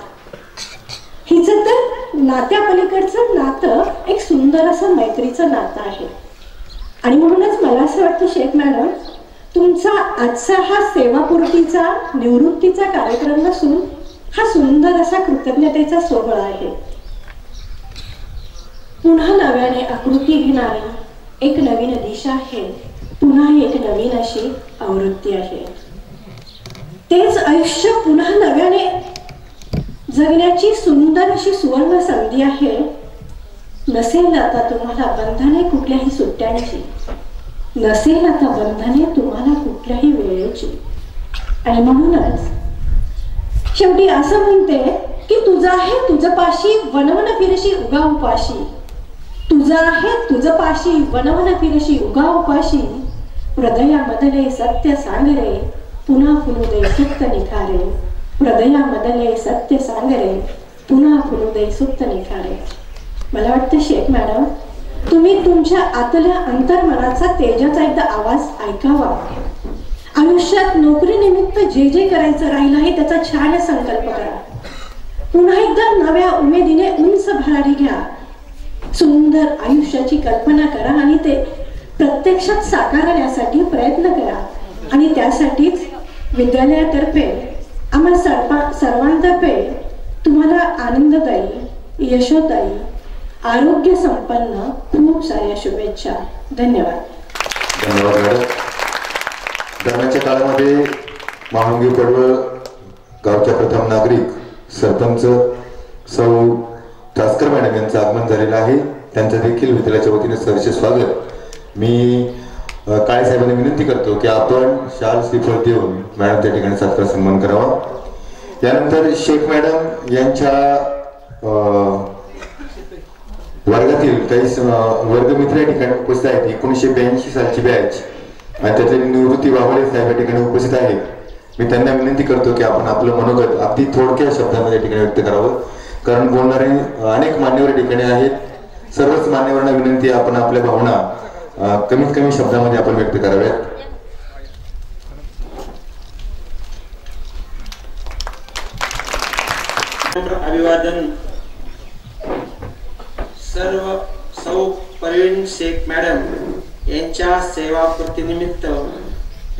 हिचं तर नात्यापलीकडचं नातं एक सुंदर असं मैत्रीचं नातं आहे. आणि म्हणूनच मला असं वाटतं शेख मॅडम, तुमचा आजचा हा सेवापूर्तीचा निवृत्तीचा कार्यक्रम नसून हा सुंदर असा कृतज्ञतेचा सोहळा आहे. पुन्हा नव्याने आकृती घेणारी एक नवीन दिशा आहे, पुन्हा एक नवीन अशी आवृत्ती आहे. तेच आयुष्य पुन्हा नव्याने जगण्याची सुंदर अशी सुवर्ण संधी आहे. नसेल आता तुम्हाला बंधने कुठल्याही सुट्ट्यांची, नसेल आता बंधने तुम्हाला कुठल्याही वेळेची. आणि म्हणूनच शेवटी असं म्हणते की तुझं आहे तुझं पाशी वनवन फिरशी उगा उपाशी, तुझं आहे तुझं पाशी वनवन फिरशी उगा उपाशी, हृदयामधले सत्य सांग रे पुन्हा फुलू दे सुप्त निखारे, हृदयामधले सत्य सांगरे, पुन्हा फुलू दे सुप्त निखारे. मला वाटतं शेख मॅडम, तुम्ही तुमच्या आतल्या अंतर्मनाचा तेजाचा एकदा आवाज ऐकावा. आयुष्यात नोकरी निमित्त जे जे करायचं राहिलं आहे त्याचा छान संकल्प करा. पुन्हा एकदा नव्या उमेदीने उंच भरारी घ्या. सुंदर आयुष्याची कल्पना करा आणि ते प्रत्यक्षात साकारण्यासाठी प्रयत्न करा. आणि त्यासाठीच विद्यालयातर्फे आम्हा सर्वांतर्फे तुम्हाला आनंददायी, यशोदायी, आरोग्य संपन्न खूप साऱ्या शुभेच्छा. धन्यवाद. धन्यवाद मॅडम. दरम्यानच्या काळामध्ये महांगी पडवळ गावच्या प्रथम नागरिक सरपंच सौ टास्कर मॅडम यांचं आगमन झालेलं आहे. त्यांचं देखील विद्यालयाच्या वतीने सहर्ष स्वागत. मी काळे साहेबांनी विनंती करतो की आपण शाल श्रीफळ देऊन मॅडम त्या ठिकाणी सत्कार सन्मान करावा. त्यानंतर शेख मॅडम यांच्या वर्गातील काही वर्गमित्र या ठिकाणी उपस्थित आहेत. 1982 सालची बॅच आणि त्यातले निवृत्ती वावळे साहेब या ठिकाणी उपस्थित आहेत. मी त्यांना विनंती करतो की आपण आपलं मनोगत अगदी थोडक्या शब्दामध्ये या ठिकाणी व्यक्त करावं, कारण बोलणारे अनेक मान्यवर या ठिकाणी आहेत. सर्वच मान्यवरांना विनंती आहे आपण आपल्या भावना कमीत कमी शब्दामध्ये आपण व्यक्त कराव्यात. अभिवादन. सर्व सौ परवीन शेख मॅडम यांच्या सेवापूर्तीनिमित्त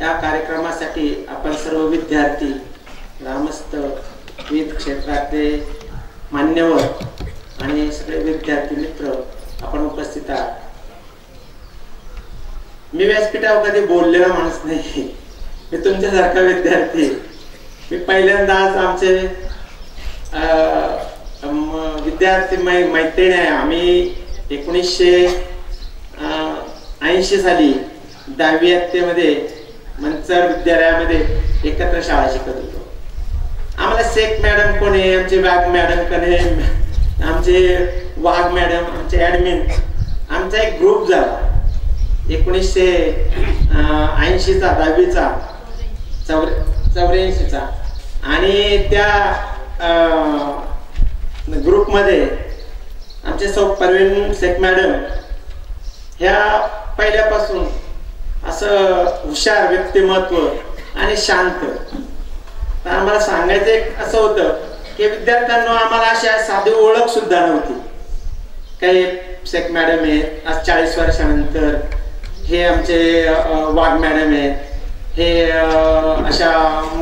या कार्यक्रमासाठी आपण सर्व विद्यार्थी, ग्रामस्थ, विविध क्षेत्रातले मान्यवर आणि सगळे विद्यार्थी मित्र आपण उपस्थित आहात. मी व्यासपीठावर कधी बोललेला माणूस नाही. मी तुमच्यासारखा विद्यार्थी. मी पहिल्यांदाच आमचे विद्यार्थी मैत्रिणी आहे. आम्ही 1980 साली 10वी इयत्तेमध्ये मंचर विद्यालयामध्ये एकत्र शाळा शिकत होतो. आम्हाला शेख मॅडम कोण आहे, आमचे वाघ मॅडम कोण आहे, आमचे वाघ मॅडम, आमचे ऍडमिन, आमचा एक ग्रुप झाला 1980चा 10वीचा 84चा. आणि त्या ग्रुपमध्ये आमचे सौ परवीन शेख मॅडम ह्या पहिल्यापासून असं हुशार व्यक्तिमत्व आणि शांत. तर आम्हाला सांगायचं एक असं होतं की विद्यार्थ्यांना आम्हाला अशी साधी ओळख सुद्धा नव्हती. काही शेख मॅडम आहेत आज 40 वर्षानंतर, हे आमचे वाघ मॅडम आहेत, हे अशा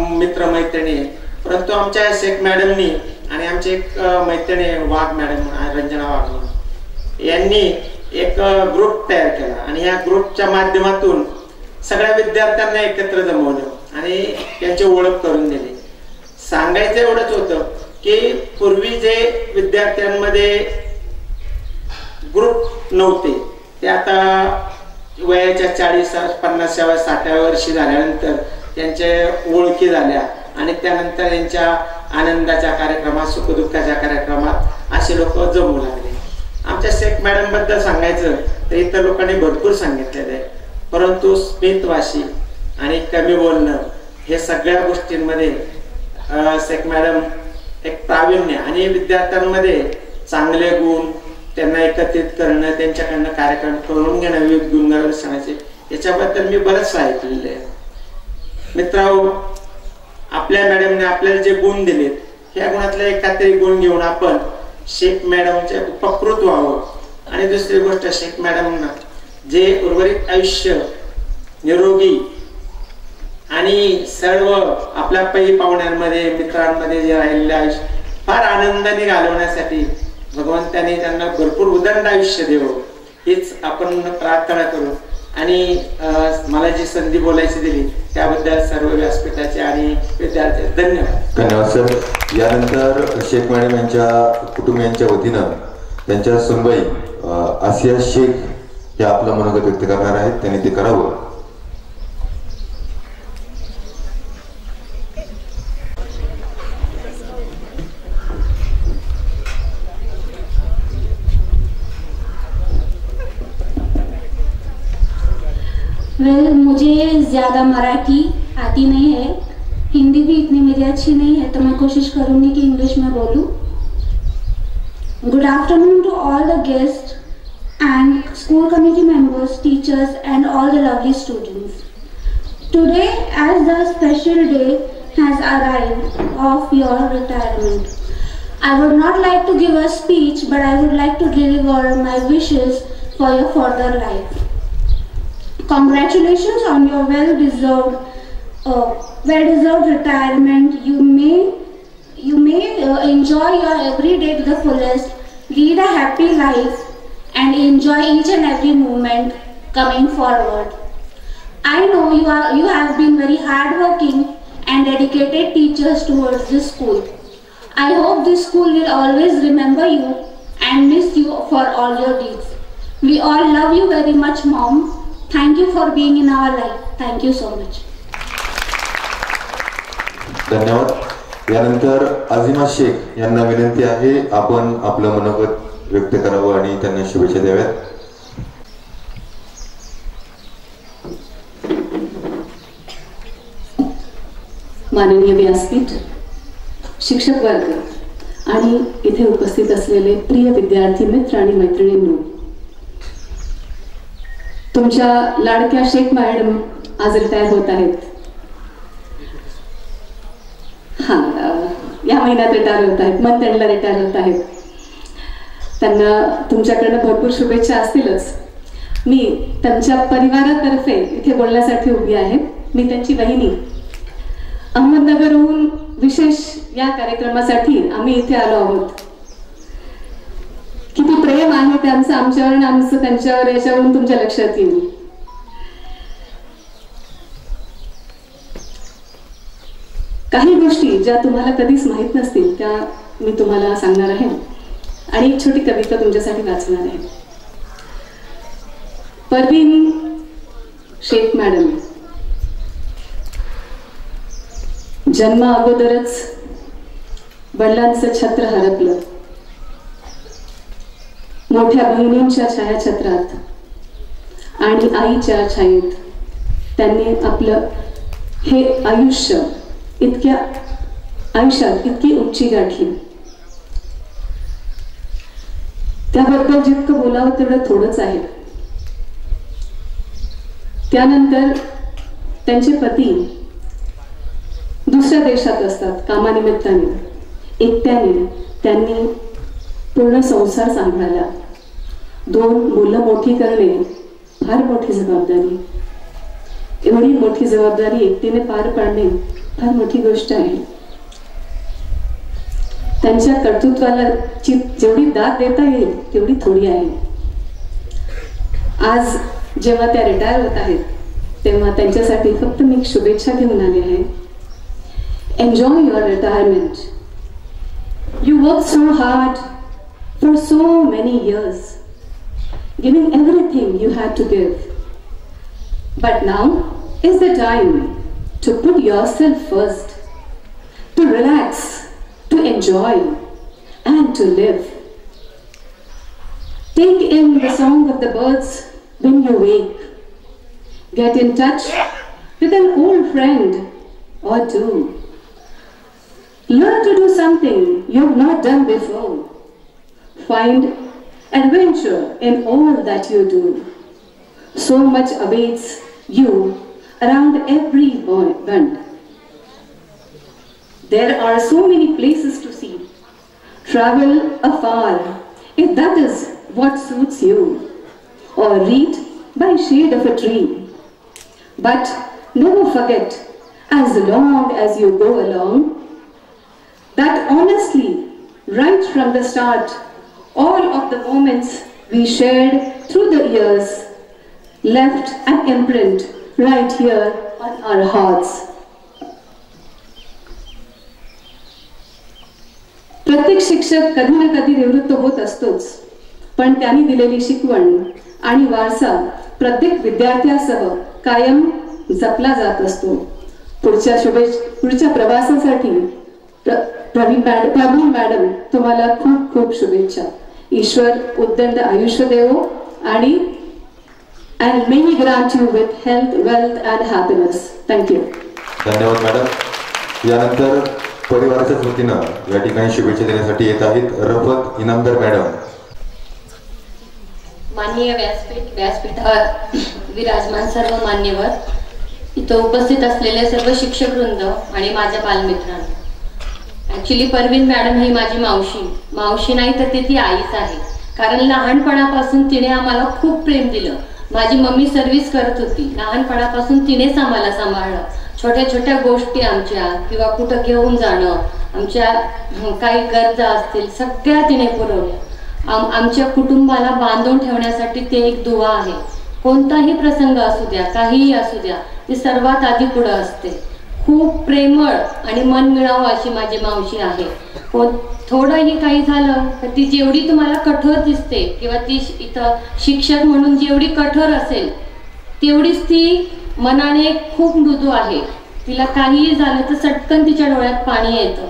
मित्रमैत्रिणी आहेत. परंतु आमच्या शेख मॅडमनी आणि आमचे एक मैत्रिणी वाघ मॅडम रंजना वाघ यांनी एक ग्रुप तयार केला आणि या ग्रुपच्या माध्यमातून सगळ्या विद्यार्थ्यांना एकत्र जमवलं आणि त्यांची ओळख करून दिली. सांगायचं एवढंच होतं की पूर्वी जे विद्यार्थ्यांमध्ये ग्रुप नव्हते ते आता वयाच्या 40-50व्या 60व्या वर्षी झाल्यानंतर त्यांच्या ओळखी झाल्या आणि त्यानंतर त्यांच्या आनंदाच्या कार्यक्रमात, सुखदुःखाच्या कार्यक्रमात असे लोक जमू लागले. आमच्या शेख मॅडम बद्दल सांगायचं तर इतर लोकांनी भरपूर सांगितलेलं आहे, परंतु स्मितवाशी आणि कमी बोलणं हे सगळ्या गोष्टींमध्ये शेख मॅडम एक प्रावीण्य आणि विद्यार्थ्यांमध्ये चांगले गुण त्यांना एकत्रित करणं, त्यांच्याकडनं कार्यक्रम करून घेणं, विविध गुण सांगायचे, याच्याबद्दल मी बरंच ऐकलेलं आहे. मित्रांनो, आपल्या मॅडमने आपल्याला जे गुण दिलेत ह्या गुणातले एखादे गुण घेऊन आपण शेख मॅडमचे उपकृत व्हावं. आणि दुसरी गोष्ट, शेख मॅडमना जे उर्वरित आयुष्य निरोगी आणि सर्व आपल्या पै पाहुण्यांमध्ये मित्रांमध्ये जे राहिलेले आयुष्य फार आनंदाने घालवण्यासाठी भगवंताने त्यांना भरपूर उदंड आयुष्य देवं हीच आपण प्रार्थना करू. आणि मला जी संधी बोलायची दिली त्याबद्दल सर्व व्यासपीठाचे आणि विद्यार्थी धन्यवाद. धन्यवाद सर. यानंतर शेख मॅडम यांच्या कुटुंबियांच्या वतीनं त्यांच्या सुनबाई आसिया शेख हे आपलं मनोगत व्यक्त करणार आहेत, त्यांनी ते करावं. मुझे ज़्यादा मराठी आती नहीं है, हिंदी भी इतनी मेरी अच्छी नहीं है, तो मैं कोशिश करूँगी कि इंग्लिश में बोलूँ। Good afternoon to all the guest and school committee members, teachers and all the lovely students. Today, as the special day has arrived of your retirement, I would not like to give a speech, but I would like to deliver my wishes for your further life. Congratulations on your well-deserved retirement. You may enjoy your every day to the fullest, lead a happy life, and enjoy each and every moment coming forward. I know you have been very hardworking and dedicated teachers towards this school. I hope this school will always remember you and miss you for all your deeds. We all love you very much, Mom. Thank you for being in our life. Thank you so much. धन्यवाद. यानंतर अजिमा शेख यांना विनंती आहे आपण आपलं मनोगत व्यक्त करावं आणि त्यांना शुभेच्छा द्याव्यात. माननीय व्यासपीठ, शिक्षक वर्ग आणि इथे उपस्थित असलेले प्रिय विद्यार्थी मित्र आणि मैत्रिणींनो, तुमच्या लाडक्या शेख मॅडम आज रिटायर होत आहेत. या महिन्यात रिटायर होत आहेत, मंथ एंडला रिटायर होत आहेत. त्यांना तुमच्याकडनं भरपूर शुभेच्छा असतीलच. मी त्यांच्या परिवारातर्फे इथे बोलण्यासाठी उभी आहे. मी त्यांची वहिनी. अहमदनगरहून विशेष या कार्यक्रमासाठी आम्ही इथे आलो आहोत. किती प्रेम आहे त्यांचं आमच्यावर आणि आमचं त्यांच्यावर, याच्यावरून तुमच्या लक्षात येईल. काही गोष्टी ज्या तुम्हाला कधीच माहित नसतील त्या मी तुम्हाला सांगणार आहे आणि एक छोटी कविता तुमच्यासाठी वाचणार आहे. परवीन शेख मॅडम जन्मा अगोदरच वडिलांचं छत्र हरपलं. मोठ्या बहिणींच्या छायाछत्रात आणि आईच्या छायेत त्यांनी आपलं हे आयुष्यात इतकी उंची गाठली. त्याबद्दल जितकं बोलावं तेवढं थोडंच आहे. त्यानंतर त्यांचे पती दुसऱ्या देशात असतात कामानिमित्ताने. एकट्याने त्यांनी पूर्ण संसार सांभाळला. 2 मुलं मोठी करणे फार मोठी जबाबदारी. एवढी मोठी जबाबदारी एकटीने पार पाडणे फार मोठी गोष्ट आहे. त्यांच्या कर्तृत्वाला जेवढी दाद देता येईल तेवढी थोडी आहे. आज जेव्हा त्या रिटायर होत आहेत तेव्हा त्यांच्यासाठी फक्त मी शुभेच्छा घेऊन आली आहे. Enjoy your retirement. You work so hard for so many years, giving everything you had to give. But now is the time to put yourself first, to relax, to enjoy, and to live. Take in the song of the birds when you wake. Get in touch with an old friend or two. Learn to do something you've not done before. Find adventure in all that you do. So much awaits you around every bend. There are so many places to see. Travel afar if that is what suits you, or read by shade of a tree. But never forget, as long as you go along, that honestly, right from the start, all of the moments we shared through the years left an imprint right here on our hearts. प्रत्येक शिक्षक कधी ना कधी निवृत्त होत असतोच, पण त्यांनी दिलेली शिकवण आणि वारसा प्रत्येक विद्यार्थ्यासह कायम जपला जात असतो. पुढच्या प्रवासासाठी प्रवीण मॅडम तुम्हाला खूप खूप शुभेच्छा. ईश्वर उद्दंड आयुष्य देवो आणि and may he grant you with health, wealth and happiness. Thank you. धन्यवाद मॅडम। यानंतर परिवाराच्या वतीनं या ठिकाणी शुभेच्छा देण्यासाठी येत आहेत रफत इनामदार मॅडम। माननीय व्यासपीठावर विराजमान सर्व मान्यवर, इथं उपस्थित असलेले सर्व शिक्षक वृंद आणि माझ्या बालमित्रांनो, ऍक्च्युली परवीन मॅडम ही माझी मावशी नाही तर ती आईच आहे, कारण लहानपणापासून तिने आम्हाला खूप प्रेम दिलं। माझी मम्मी सर्व्हिस करत होती, लहानपणापासून तिनेच आम्हाला सांभाळलं। छोट्या छोट्या गोष्टी आमच्या किंवा कुठं घेऊन जाणं, आमच्या काही गरजा असतील सगळ्या तिने पुरवल्या। आमच्या कुटुंबाला बांधून ठेवण्यासाठी ते एक दुवा आहे। कोणताही प्रसंग असू द्या, काहीही असू द्या, ती सर्वात आधी पुढं असते। खूप प्रेमळ आणि मन मिळावं अशी माझी मावशी आहे। थोडंही काही झालं तर ती जेवढी तुम्हाला कठोर दिसते किंवा ती इथं शिक्षक म्हणून जेवढी कठोर असेल तेवढीच ती मनाने खूप मृदू आहे। तिला काहीही झालं तर सटकन तिच्या डोळ्यात पाणी येतं।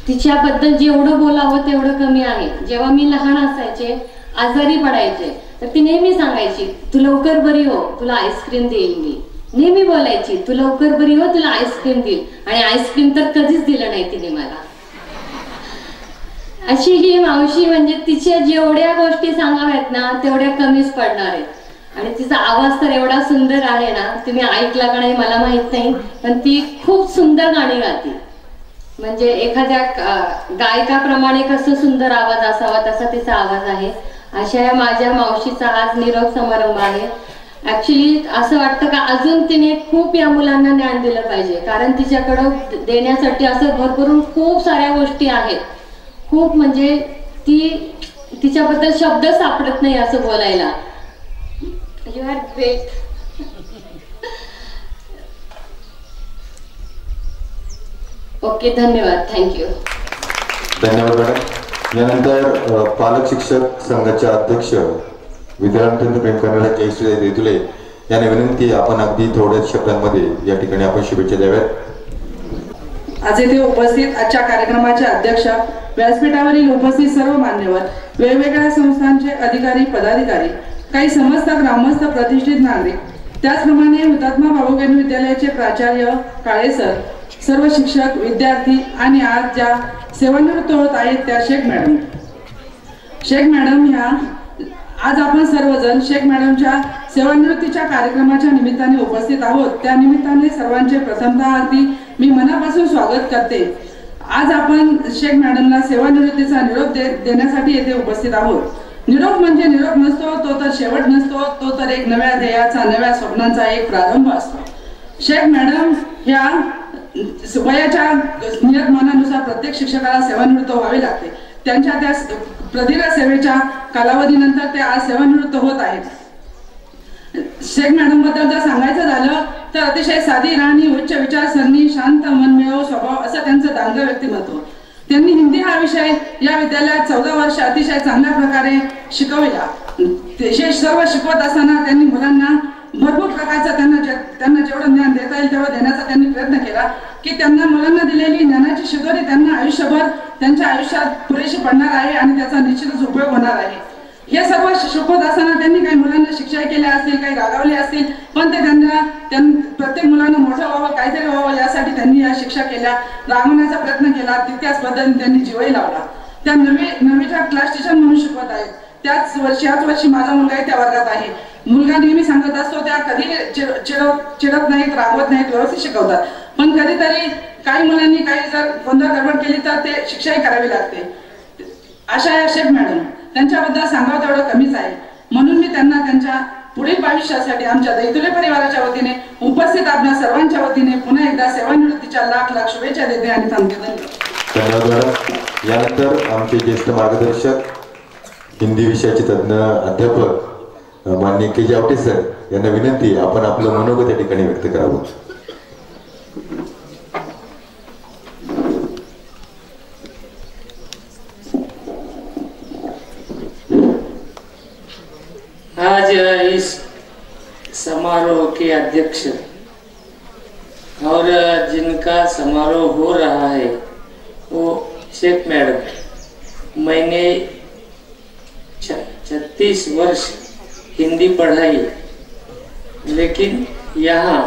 तिच्याबद्दल जेवढं बोलावं तेवढं कमी आहे। जेव्हा मी लहान असायचे, आजारी पडायचे, तर ती नेहमी सांगायची, तू लवकर बरी हो, तुला आईस्क्रीम देईल मी। नेहमी बोलायची, तू लवकर बरी हो, तुला आईस्क्रीम देईल, आणि आईस्क्रीम तर कधीच दिलं नाही तिने मला। अशी ही मावशी म्हणजे तिच्या जेवढ्या गोष्टी सांगाव्यात ना तेवढ्या कमीच पडणार आहेत। आणि तिचा आवाज तर एवढा सुंदर आहे ना, तुम्ही ऐकला का नाही मला माहित नाही, पण ती खूप सुंदर गाणी गाते। म्हणजे एखाद्या गायकाप्रमाणे कसं सुंदर आवाज असावा तसा तिचा आवाज आहे। अशा या माझ्या मावशीचा आज निरोप समारंभ आहे। ऍक्च्युली असं वाटतं का अजून तिने खूप या मुलांना ज्ञान दिलं पाहिजे, कारण तिच्याकडं देण्यासाठी असं भरभरून खूप साऱ्या गोष्टी आहेत। खूप म्हणजे तिच्याबद्दल शब्द सापडत नाही असं बोलायला। You are great. ओके, धन्यवाद, थँक्यू। धन्यवाद मॅडम। यानंतर पालक शिक्षक संघाचे अध्यक्ष विद्यार्थ्यांना प्रेम करणाऱ्या जयश्री देतुले यांना विनंती, आपण अगदी थोड्या शब्दांमध्ये या ठिकाणी आपण शुभेच्छा द्याव्यात। आज येथे उपस्थित आजच्या कार्यक्रमाचे अध्यक्ष, व्यासपीठावरील उपस्थित सर्व मान्यवर, वेगवेगळ्या संस्थांचे अधिकारी पदाधिकारी, काही समस्त ग्रामस्थ प्रतिष्ठित नागरिक, त्याचप्रमाणे हुतात्मा बाबूगण विद्यालयाचे प्राचार्य काळे सर, सर्व शिक्षक, विद्यार्थी आणि आज ज्या सेवानिवृत्त होत आहेत त्या शेख मॅडम ह्या आज आपण सर्वजण शेख मॅडमच्या सेवानिवृत्तीच्या कार्यक्रमाच्या निमित्ताने उपस्थित आहोत। त्या निमित्ताने सर्वांचे प्रथमतः अगदी मी मनापासून स्वागत करते। आज आपण शेख मॅडमला सेवानिवृत्तीचा निरोप देण्यासाठी येथे उपस्थित आहोत। निरोप म्हणजे निरोप नसतो, तो तर शेवट नसतो, तो तर एक नव्या ध्येयाचा, नव्या स्वप्नांचा एक प्रारंभ असतो। शेख मॅडम ह्या वयाच्या नियतमानानुसार प्रत्येक शिक्षकाला सेवानिवृत्त व्हावे लागते। त्यांच्या त्या प्रदीर्घ सेवेच्या कालावधीनंतर ते आज सेवानिवृत्त होत आहेत। शेख मॅडम बद्दल जर सांगायचं झालं तर अतिशय साधी राहणी, उच्च विचारसरणी, शांत मनमिळावू स्वभाव असं त्यांचं दांडगं व्यक्तिमत्व। त्यांनी हिंदी हा विषय या विद्यालयात 14 वर्ष अतिशय चांगल्या प्रकारे शिकविला। ते सर्व शिकवत असताना त्यांनी मुलांना भरपूर प्रकारचं त्यांना जेवढं ज्ञान देता येईल तेवढं देण्याचा त्यांनी प्रयत्न केला, की त्यांना मुलांना दिलेली ज्ञानाची शिदोरी त्यांना आयुष्यभर त्यांच्या आयुष्यात पुरेशी पडणार आहे आणि त्याचा निश्चितच उपयोग होणार आहे। हे सर्व शिकवत असताना त्यांनी काही मुलांना शिक्षा केल्या असतील, काही रागावले असतील, पण ते प्रत्येक मुलांना मोठं व्हावं, काहीतरी व्हावं यासाठी त्यांनी या शिक्षा केल्या, रागवण्याचा प्रयत्न केला, तितक्याच पद्धतीने त्यांनी जीवही लावला। त्या नववीच्या क्लास टीचर म्हणून शिकवत आहेत। याच वर्षी माझा मुलगाही त्या वर्गात आहे। मुलगा नेहमी सांगत असतो, त्या कधी चिडत नाहीत, रागवत नाहीत, व्यवस्थित शिकवतात, पण कधीतरी काही मुलांनी काही जर गोंधळ गडबड केली तर ते शिक्षाही करावी लागते। अशा या शेख मॅडम, त्यांच्याबद्दल सांगावं तेवढं कमीच आहे। म्हणून मी त्यांना त्यांच्या पुढील भविष्यासाठी आमच्या दैतुले परिवाराच्या वतीने, उपस्थित आपल्या सर्वांच्या वतीने पुन्हा एकदा सेवानिवृत्तीच्या लाख लाख शुभेच्छा देते आणि थांबते। धन्यवाद मॅडम। यानंतर आमचे ज्येष्ठ मार्गदर्शक, हिंदी विषयाचे तज्ञ अध्यापक माननीय के आवटे सर यांना विनंती, आपण आपलं मनोगत या ठिकाणी व्यक्त करावं। आज इस समारोह के अध्यक्ष और जिनका समारोह हो रहा है वो शेख मैडम। मैंने 36 वर्ष हिंदी पढ़ाई, लेकिन यहाँ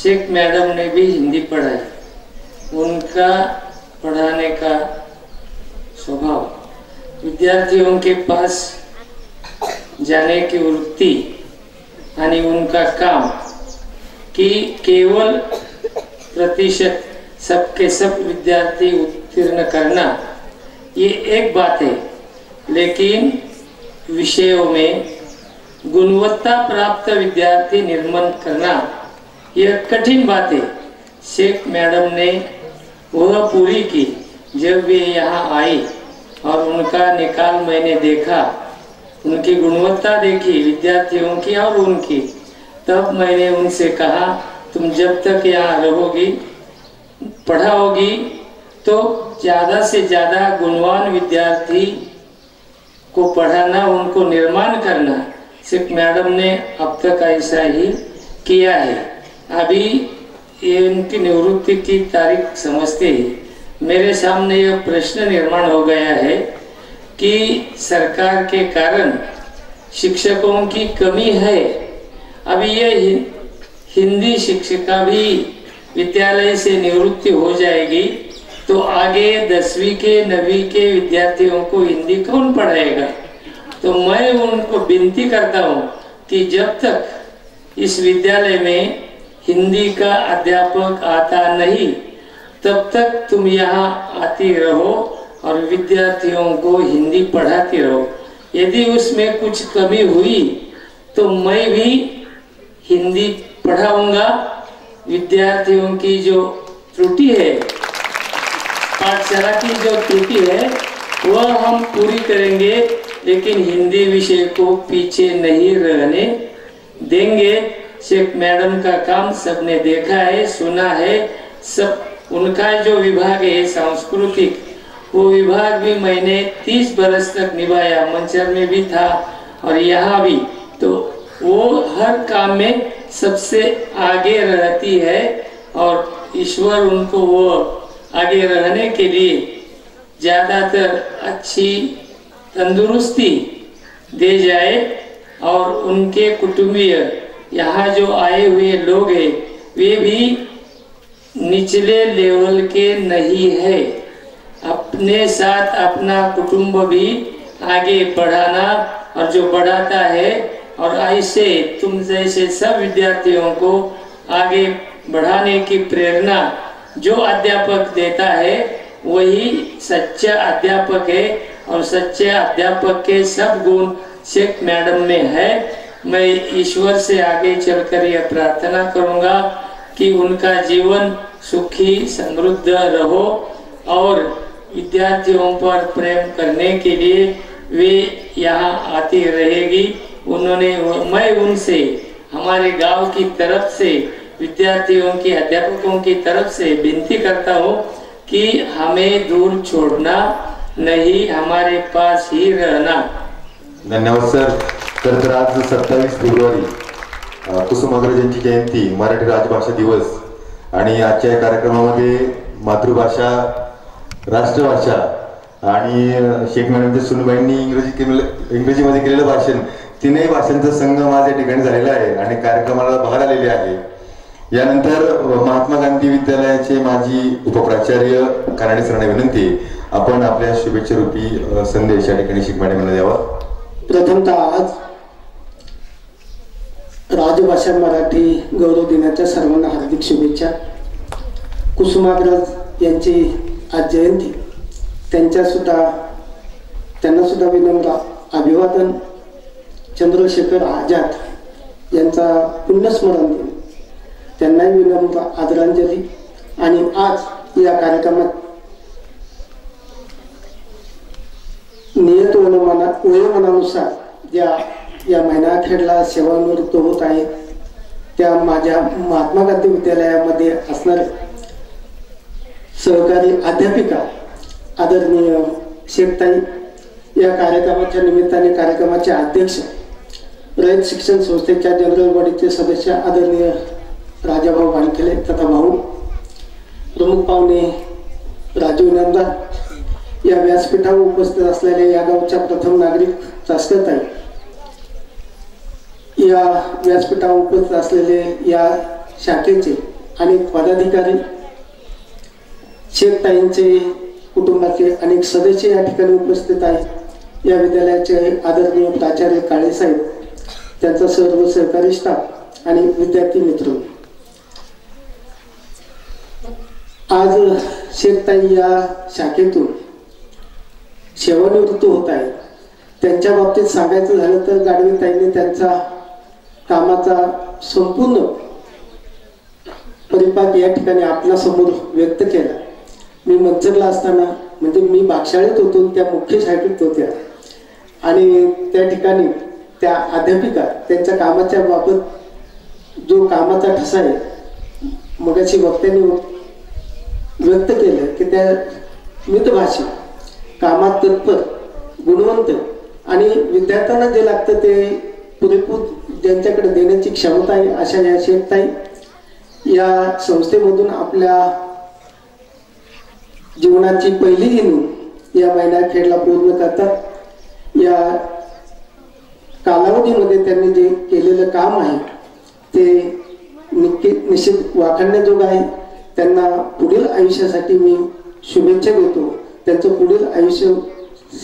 शेख मैडम ने भी हिंदी पढ़ाई। उनका पढ़ाने का स्वभाव, विद्यार्थियों के पास जाने की वृत्ति आणि उनका काम कि केवल प्रतिशत सबके सब विद्यार्थी उत्तीर्ण करना, ये एक बात है, लेकिन विषयों में गुणवत्ता प्राप्त विद्यार्थी निर्माण करना यह कठिन बात है। शेख मैडम ने वह पूरी की। जब वे यहाँ आई और उनका निकाल मैंने देखा, उनकी गुणवत्ता देखी विद्यार्थियों की और उनकी, तब मैंने उनसे कहा तुम जब तक यहाँ रहोगी पढ़ाओगी तो ज्यादा से ज्यादा गुणवान विद्यार्थी को पढ़ाना, उनको निर्माण करना। शेख मैडम ने अब तक ऐसा ही किया है। अभी ये उनकी निवृत्ति की तारीख समझते ही मेरे सामने यह प्रश्न निर्माण हो गया है कि सरकार के कारण शिक्षकों की कमी है। अभी ये हिंदी शिक्षिका भी विद्यालय से निवृत्ति हो जाएगी तो आगे 10वीं के 9वीं के विद्यार्थियों को हिंदी कौन पढ़ाएगा? तो मैं उनको विनती करता हूँ कि जब तक इस विद्यालय में हिंदी का अध्यापक आता नहीं तब तक तुम यहाँ आती रहो और विद्यार्थियों को हिंदी पढ़ाती रहो। यदि उसमें कुछ कमी हुई तो मैं भी हिंदी पढ़ाऊंगा। विद्यार्थियों की जो त्रुटि है, पाठशाला की जो त्रुटि है, वह हम पूरी करेंगे, लेकिन हिंदी विषय को पीछे नहीं रहने देंगे। शेख मैडम का काम सबने देखा है, सुना है। सब उनका जो विभाग है सांस्कृतिक, वो विभाग भी मैंने 30 बरस तक निभाया। मंचर में भी था और यहाँ भी, तो वो हर काम में सबसे आगे रहती है और ईश्वर उनको वो आगे रहने के लिए ज्यादातर अच्छी तंदुरुस्ती दे जाए। और उनके कुटुंबीय यहाँ जो आए हुए लोग हैं वे भी निचले लेवल के नहीं है। अपने साथ अपना कुटुंब भी आगे बढ़ाना, और जो बढ़ाता है और ऐसे तुम जैसे सब विद्यार्थियों को आगे बढ़ाने की प्रेरणा जो अध्यापक देता है वही सच्चा अध्यापक है। और सच्चे अध्यापक के सब गुण शेख मैडम में है। मैं ईश्वर से आगे चलकर यह प्रार्थना करूंगा कि उनका जीवन सुखी समृद्ध रहो और विद्यार्थियों पर प्रेम करने के लिए वे यहाँ आती रहेगी। मैं उनसे हमारे गांव की तरफ से विद्यार्थियों की अध्यापकों की तरफ से विनती करता हूँ कि हमें दूर छोड़ना नहीं, हमारे पास ही रहना। धन्यवाद सर। तर आज 27 फेब्रुवारी कुसुमाग्रज यांची जयंती, मराठी राजभाषा दिवस, आणि आजच्या या कार्यक्रमामध्ये मातृभाषा, राष्ट्रभाषा आणि शेख मॅडमच्या सुनबाईंनी इंग्रजीमध्ये केलेलं भाषण, तीनही भाषांचा संगम आज या ठिकाणी झालेला आहे आणि कार्यक्रमाला बहार आलेले आहे। यानंतर महात्मा गांधी विद्यालयाचे माजी उपप्राचार्य काराडे सरांना विनंती, आपण आपल्या शुभेच्छा रूपी संदेश या ठिकाणी शेख मॅडमांना द्यावा। प्रथमतः आज राजभाषा मराठी गौरव दिनाच्या सर्वांना हार्दिक शुभेच्छा। कुसुमाग्रज यांची आज जयंती, त्यांना सुद्धा विनम्र अभिवादन। चंद्रशेखर आझाद यांचा पुण्यस्मरण दिन, त्यांनाही विनम्र आदरांजली। आणि आज या कार्यक्रमात नियत वयोमानानुसार ज्या या महिनाखेडला सेवानिवृत्त होत आहेत त्या माझ्या महात्मा गांधी विद्यालयामध्ये असणारे सहकारी अध्यापिका आदरणीय शेखताई, या कार्यक्रमाच्या निमित्ताने कार्यक्रमाचे अध्यक्ष, रयत शिक्षण संस्थेच्या जनरल बॉडीचे सदस्य आदरणीय राजाभाऊ वानखेडे तथा भाऊ, प्रमुख पाहुणे राजीव इनामदार, या व्यासपीठावर उपस्थित असलेल्या या गावच्या प्रथम नागरिक चास्करताई, या व्यासपीठावर उपस्थित असलेले या शाखेचे अनेक पदाधिकारी, शेखताईंचे कुटुंबाचे अनेक सदस्य या ठिकाणी उपस्थित आहेत. या विद्यालयाचे आदरणीय प्राचार्य काळेसाहेब, त्यांचा सर्व सहकारी स्टाफ आणि विद्यार्थी मित्र, आज शेखताई या शाखेतून सेवानिवृत्त होत आहेत. त्यांच्या बाबतीत सांगायचं झालं तर गाडवेताईंनी त्यांचा कामाचा संपूर्ण परिपाक या ठिकाणी आपल्यासमोर व्यक्त केला. मी मंचरला असताना, म्हणजे मी बागशाळेत होतो, त्या मुख्य शाखेत होत्या आणि त्या ठिकाणी त्या अध्यापिका त्यांच्या कामाच्या बाबत जो कामाचा ठसा आहे मगाशी वक्त्यांनी व्यक्त केलं की त्या मितभाषी, कामात तत्पर, गुणवंत आणि विद्यार्थ्यांना जे लागतं ते पुरेपूर ज्यांच्याकडे देण्याची क्षमता आहे अशा या शेखताई या संस्थेमधून आपल्या जीवनाची पहिली इनिंग या महिनाखेडला पूर्ण करतात. या कालावधीमध्ये त्यांनी जे केलेलं काम आहे ते निश्चित वाखाणण्याजोगं आहे. त्यांना पुढील आयुष्यासाठी मी शुभेच्छा देतो. त्यांचं पुढील आयुष्य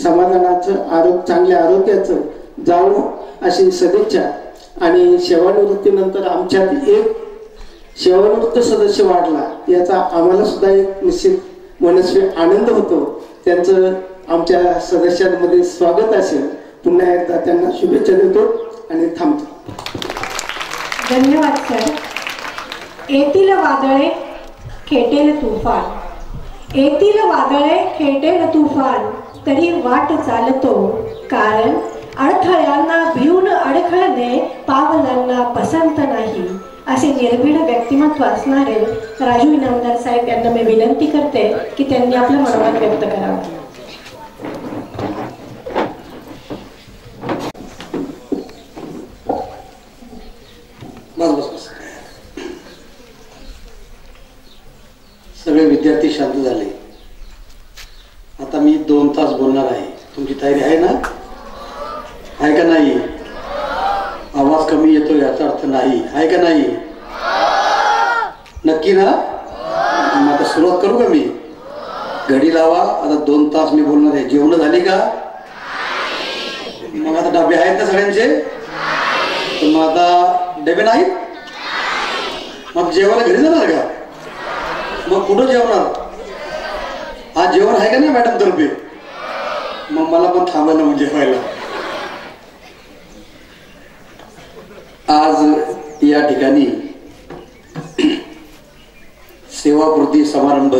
समाधानाचं, चांगल्या आरोग्याचं जावो अशी सदिच्छा. आणि सेवानिवृत्तीनंतर आमच्यात एक सेवानिवृत्त सदस्य वाढला याचा आम्हाला सुद्धा एक निश्चित मनस्वी आनंद होतो. त्यांचं आमच्या सदस्यांमध्ये स्वागत असेल. पुन्हा एकदा त्यांना शुभेच्छा देतो आणि थांबतो. धन्यवाद सर. येतील वादळे खेटेल तुफान, येतील वादळे खेटेल तुफान, तरी वाट चालतो, कारण अडथळ्यांना भिवून अडखळणे पावलांना पसंत नाही. असे निर्भीड व्यक्तिमत्व असणारे राजू इनामदार साहेब यांना मी विनंती करते की त्यांनी आपलं मनोगत व्यक्त करावं. सगळे विद्यार्थी शांत झाले. आता मी 2 तास बोलणार आहे. तुमची तयारी आहे ना? आहे का नाही? आवाज कमी येतो याचा अर्थ नाही, आहे का नाही? नक्की ना? मग आता सुरुवात करू का मी? घडी लावा. आता 2 तास मी बोलणार आहे. जेवण झाली का? मग आता डबे आहेत ना सगळ्यांचे? तर मग आता डबे नाहीत? मग जेवायला घरी जाणार का? मग कुठं जेवणार? आज जेवण आहे का नाही मॅडम तर्फे? मग मला पण थांबायला म्हणजे व्हायला. आज या ठिकाणी सेवापूर्ती समारंभ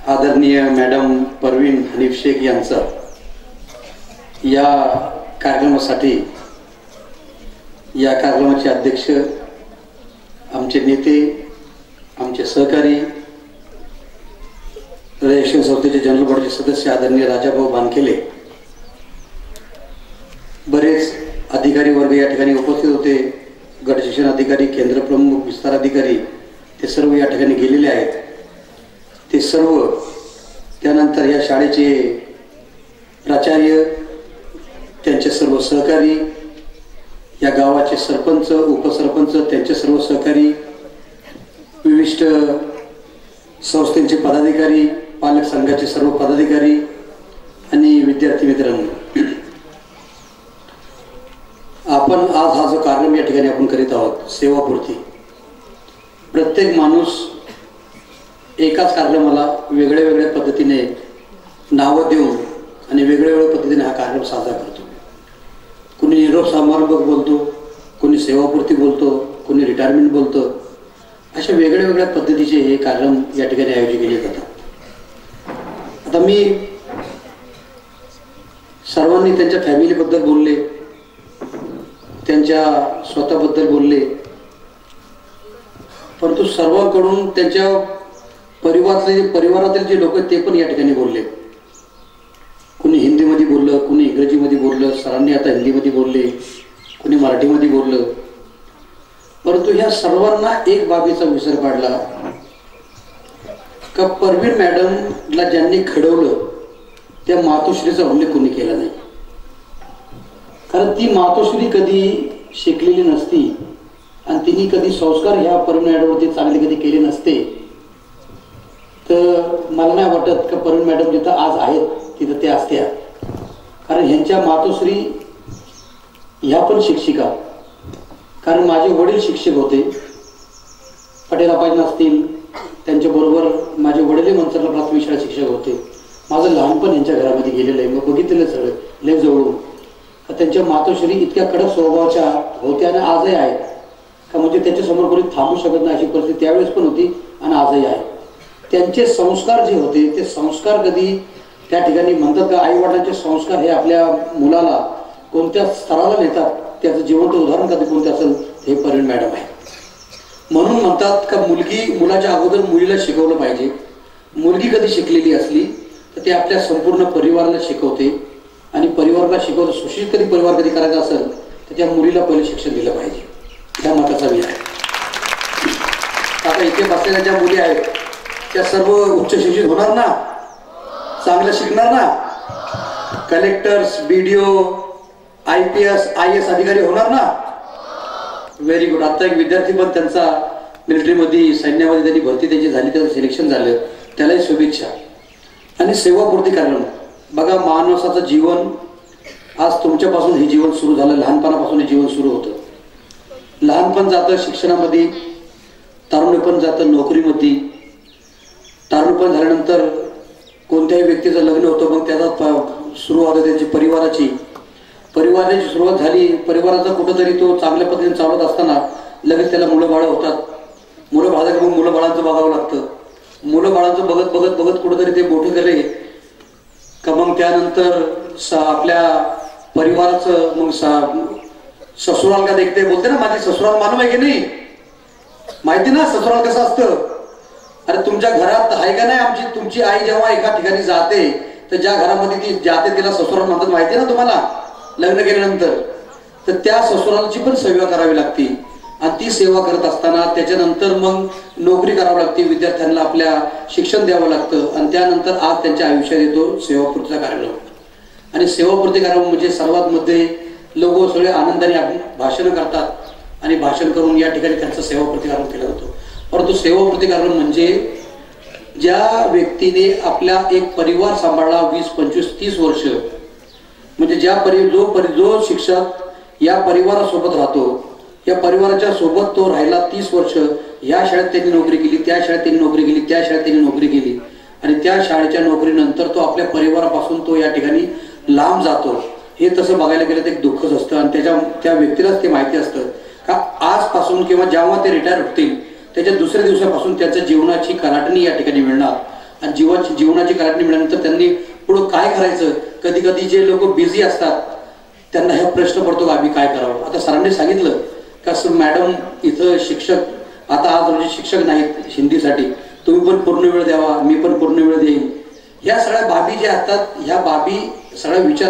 आदरणीय मॅडम परवीन हनीफ शेख यांचा या कार्यक्रमासाठी, या कार्यक्रमाचे अध्यक्ष, आमचे नेते, आमचे सहकारी, शिक्षण संस्थेचे जनरल बॉडीचे सदस्य आदरणीय राजाभाऊ बानखेले, बरेच अधिकारी वर्ग या ठिकाणी उपस्थित होते. गट शिक्षण अधिकारी, केंद्र प्रमुख, विस्तार अधिकारी ते सर्व या ठिकाणी गेलेले आहेत. ते सर्व, त्यानंतर या शाळेचे प्राचार्य, त्यांचे सर्व सहकारी, या गावाचे सरपंच, उपसरपंच, त्यांचे सर्व सहकारी, विशिष्ट संस्थेचे पदाधिकारी, पालक संघाचे सर्व पदाधिकारी आणि विद्यार्थी मित्रांनो, आपण आज हा जो कार्यक्रम या ठिकाणी आपण करीत आहोत सेवापूर्ती, प्रत्येक माणूस एकाच कार्यक्रमाला वेगळ्या वेगळ्या पद्धतीने नावं देऊन आणि वेगळ्या वेगळ्या पद्धतीने हा कार्यक्रम साजरा करतो. कोणी निरोप समारंभ बोलतो, कोणी सेवापूर्ती बोलतो, कोणी रिटायरमेंट बोलतो. अशा वेगळ्या वेगळ्या पद्धतीचे हे कार्यक्रम या ठिकाणी आयोजित केले जातात. आता मी सर्वांनी त्यांच्या फॅमिलीबद्दल बोलले, त्यांच्या स्वतःबद्दल बोलले, परंतु सर्वांकडून त्यांच्या परिवारातील जे लोक ते पण या ठिकाणी बोलले. कोणी हिंदीमध्ये बोललं, कोणी इंग्रजीमध्ये बोललं, सरांनी आता हिंदीमध्ये बोलले, कोणी मराठीमध्ये बोललं. परंतु ह्या सर्वांना एक बाबीचा विसर पडला का परवीन मॅडमला ज्यांनी घडवलं त्या मातोश्रीचा उल्लेख कोणी केला नाही. कारण ती मातोश्री कधी शिकलेली नसती, आणि तिने कधी संस्कार ह्या परवीन मॅडमवरती चांगले कधी केले नसते तर मला नाही वाटत का परवीन मॅडम जिथं आज आहेत तिथं ते असत्या. कारण ह्यांच्या मातोश्री ह्या पण शिक्षिका, कारण माझे वडील शिक्षक होते, पटेल आपाजी असतील त्यांच्याबरोबर माझे वडील मनसरला प्राथमिक शाळा शिक्षक होते. माझं लहानपण यांच्या घरामध्ये गेलेलं आहे, मग बघितलेलं सगळं लय जवळून. त्यांच्या मातोश्री इतक्या कडक स्वभावाच्या होत्या आणि आजही आहेत का म्हणजे त्याच्यासमोर कोणी थांबू शकत नाही अशी परिस्थिती त्यावेळेस पण होती आणि आजही आहे. त्यांचे संस्कार जे होते ते संस्कार कधी त्या ठिकाणी म्हणतात का आई वडिलांचे संस्कार हे आपल्या मुलाला कोणत्या स्तराला नेतात त्याचं जिवंत उदाहरण कधी कोणते असेल हे परवीन मॅडम आहे. म्हणून म्हणतात का मुलाच्या अगोदर मुलीला शिकवलं पाहिजे. मुलगी कधी शिकलेली असली तर ते आपल्या संपूर्ण परिवाराला शिकवते आणि परिवाराला शिकवतं. सुशिक्षित कधी परिवार कधी करायचा असेल तर त्या मुलीला पहिले शिक्षण दिलं पाहिजे, त्या मताचा मी आहे. आता इथे बसलेल्या ज्या मुली आहेत त्या सर्व उच्च शिक्षित होणार ना, चांगलं शिकणार ना, कलेक्टर्स, BDO, IPS, IAS अधिकारी होणार ना. Very good. आता एक विद्यार्थी पण त्यांचा मिलिटरीमध्ये सैन्यामध्ये त्यांनी भरती त्याची झाली, त्याचं सिलेक्शन झालं, त्यालाही शुभेच्छा. आणि सेवापूर्ती कारण बघा माणसाचं जीवन आज तुमच्यापासून हे जीवन सुरू झालं, लहानपणापासून हे जीवन सुरू होतं. लहानपण जातं शिक्षणामध्ये, तारुण्यपण जातं नोकरीमध्ये, तारुण्यपण झाल्यानंतर कोणत्याही व्यक्तीचं लग्न होतं, मग त्याचा सुरुवात होते त्याची परिवाराची सुरुवात झाली. परिवाराचा कुठंतरी तो चांगल्या पद्धतीने चालवत असताना लगेच त्याला मुलं बाळ होतात. मुलं बाळा मग मुलं बाळांचं बघावं लागतं. मुलं बाळांचं बघत बघत बघत कुठंतरी ते मोठे झाले का मग त्यानंतर आपल्या परिवाराचं मग ससुराल का देखते बोलते ना, माझी ससुराल मालूम आहे की नाही, माहिती ना ससुराल कसं असतं. अरे तुमच्या घरात आहे का नाही, आमची तुमची आई जेव्हा एका ठिकाणी जाते तर ज्या घरामध्ये ती जाते तिला ससुराल म्हणतात, माहिती ना तुम्हाला, लग्न केल्यानंतर. तर त्या ससुरालची पण सेवा करावी लागते आणि ती सेवा करत असताना त्याच्यानंतर मग नोकरी करावी लागते, विद्यार्थ्यांना आपल्या शिक्षण द्यावं लागतं आणि त्यानंतर आज त्यांच्या आयुष्यात येतो सेवापूर्तीचा कार्यक्रम. आणि सेवापूर्ती कार्यक्रम म्हणजे सर्वात मध्ये लोक सगळे आनंदाने भाषण करतात आणि भाषण करून या ठिकाणी त्यांचा सेवापूर्ती कार्यक्रम केला जातो. परंतु सेवापूर्ती कार्यक्रम म्हणजे ज्या व्यक्तीने आपला एक परिवार सांभाळला 20, 25, 30 वर्ष, म्हणजे जो शिक्षक या परिवारासोबत राहतो, या परिवाराच्या सोबत तो राहिला 30 वर्ष, या शाळेत त्यांनी नोकरी केली, त्या शाळेत त्यांनी नोकरी केली, त्या शाळेत त्यांनी नोकरी केली आणि त्या शाळेच्या नोकरीनंतर तो आपल्या परिवारापासून तो या ठिकाणी लांब जातो. हे तसं बघायला गेलं तर एक दुःखच असतं आणि त्या व्यक्तीलाच ते माहिती असतं का आजपासून किंवा जेव्हा ते रिटायर होतील त्याच्या दुसऱ्या दिवसापासून त्याच्या जीवनाची कलाटणी या ठिकाणी मिळणार आणि जीवनाची कलाटणी मिळाल्यानंतर त्यांनी पुढं काय करायचं. कधी कधी जे लोक बिझी असतात त्यांना हा प्रश्न पडतो का आम्ही काय करावं. आता सरांनी सांगितलं का सर मॅडम इथं शिक्षक आता आज म्हणजे शिक्षक नाहीत हिंदीसाठी, तुम्ही पण पूर्ण वेळ द्यावा, मी पण पूर्ण वेळ देईन. या सगळ्या बाबी ज्या असतात ह्या बाबी सगळ्या विचार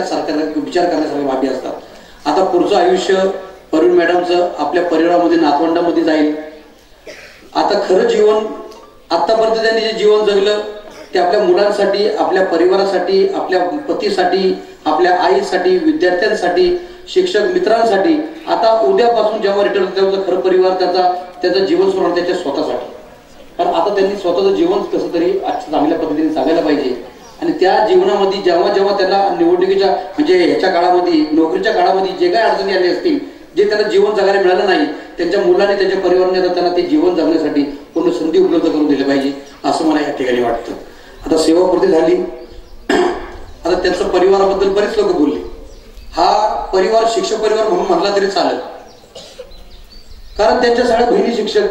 करण्यासारख्या बाबी असतात. आता पुढचं आयुष्य परवीन मॅडमचं आपल्या परिवारामध्ये नातवंडामध्ये जाईल. आता खरं जीवन आतापर्यंत त्यांनी जे जीवन जगलं ते आपल्या मुलांसाठी, आपल्या परिवारासाठी, आपल्या पतीसाठी, आपल्या आईसाठी, विद्यार्थ्यांसाठी, शिक्षक मित्रांसाठी. आता उद्यापासून जेव्हा रिटर्न होतं खरं परिवार त्याचं जीवन सुरू होणार त्याच्या स्वतःसाठी. कारण आता त्यांनी स्वतःचं जीवन कसं तरी चांगल्या पद्धतीने जगायला पाहिजे आणि त्या जीवनामध्ये जेव्हा जेव्हा त्यांना निवडणुकीच्या म्हणजे ह्याच्या काळामध्ये नोकरीच्या काळामध्ये जे काही अडचणी आली असतील, जे त्यांना जीवन जगायला मिळालं नाही, त्यांच्या मुलांनी त्यांच्या परिवाराने त्यांना ते जीवन जगण्यासाठी पूर्ण संधी उपलब्ध करून दिली पाहिजे असं मला या ठिकाणी वाटतं. आता सेवापूर्ती झाली. आता त्यांच्या परिवाराबद्दल बरेच लोक बोलले. हा परिवार शिक्षक परिवार म्हणून म्हणला तरी चालेल, कारण त्यांच्या सगळ्या बहिणी शिक्षक.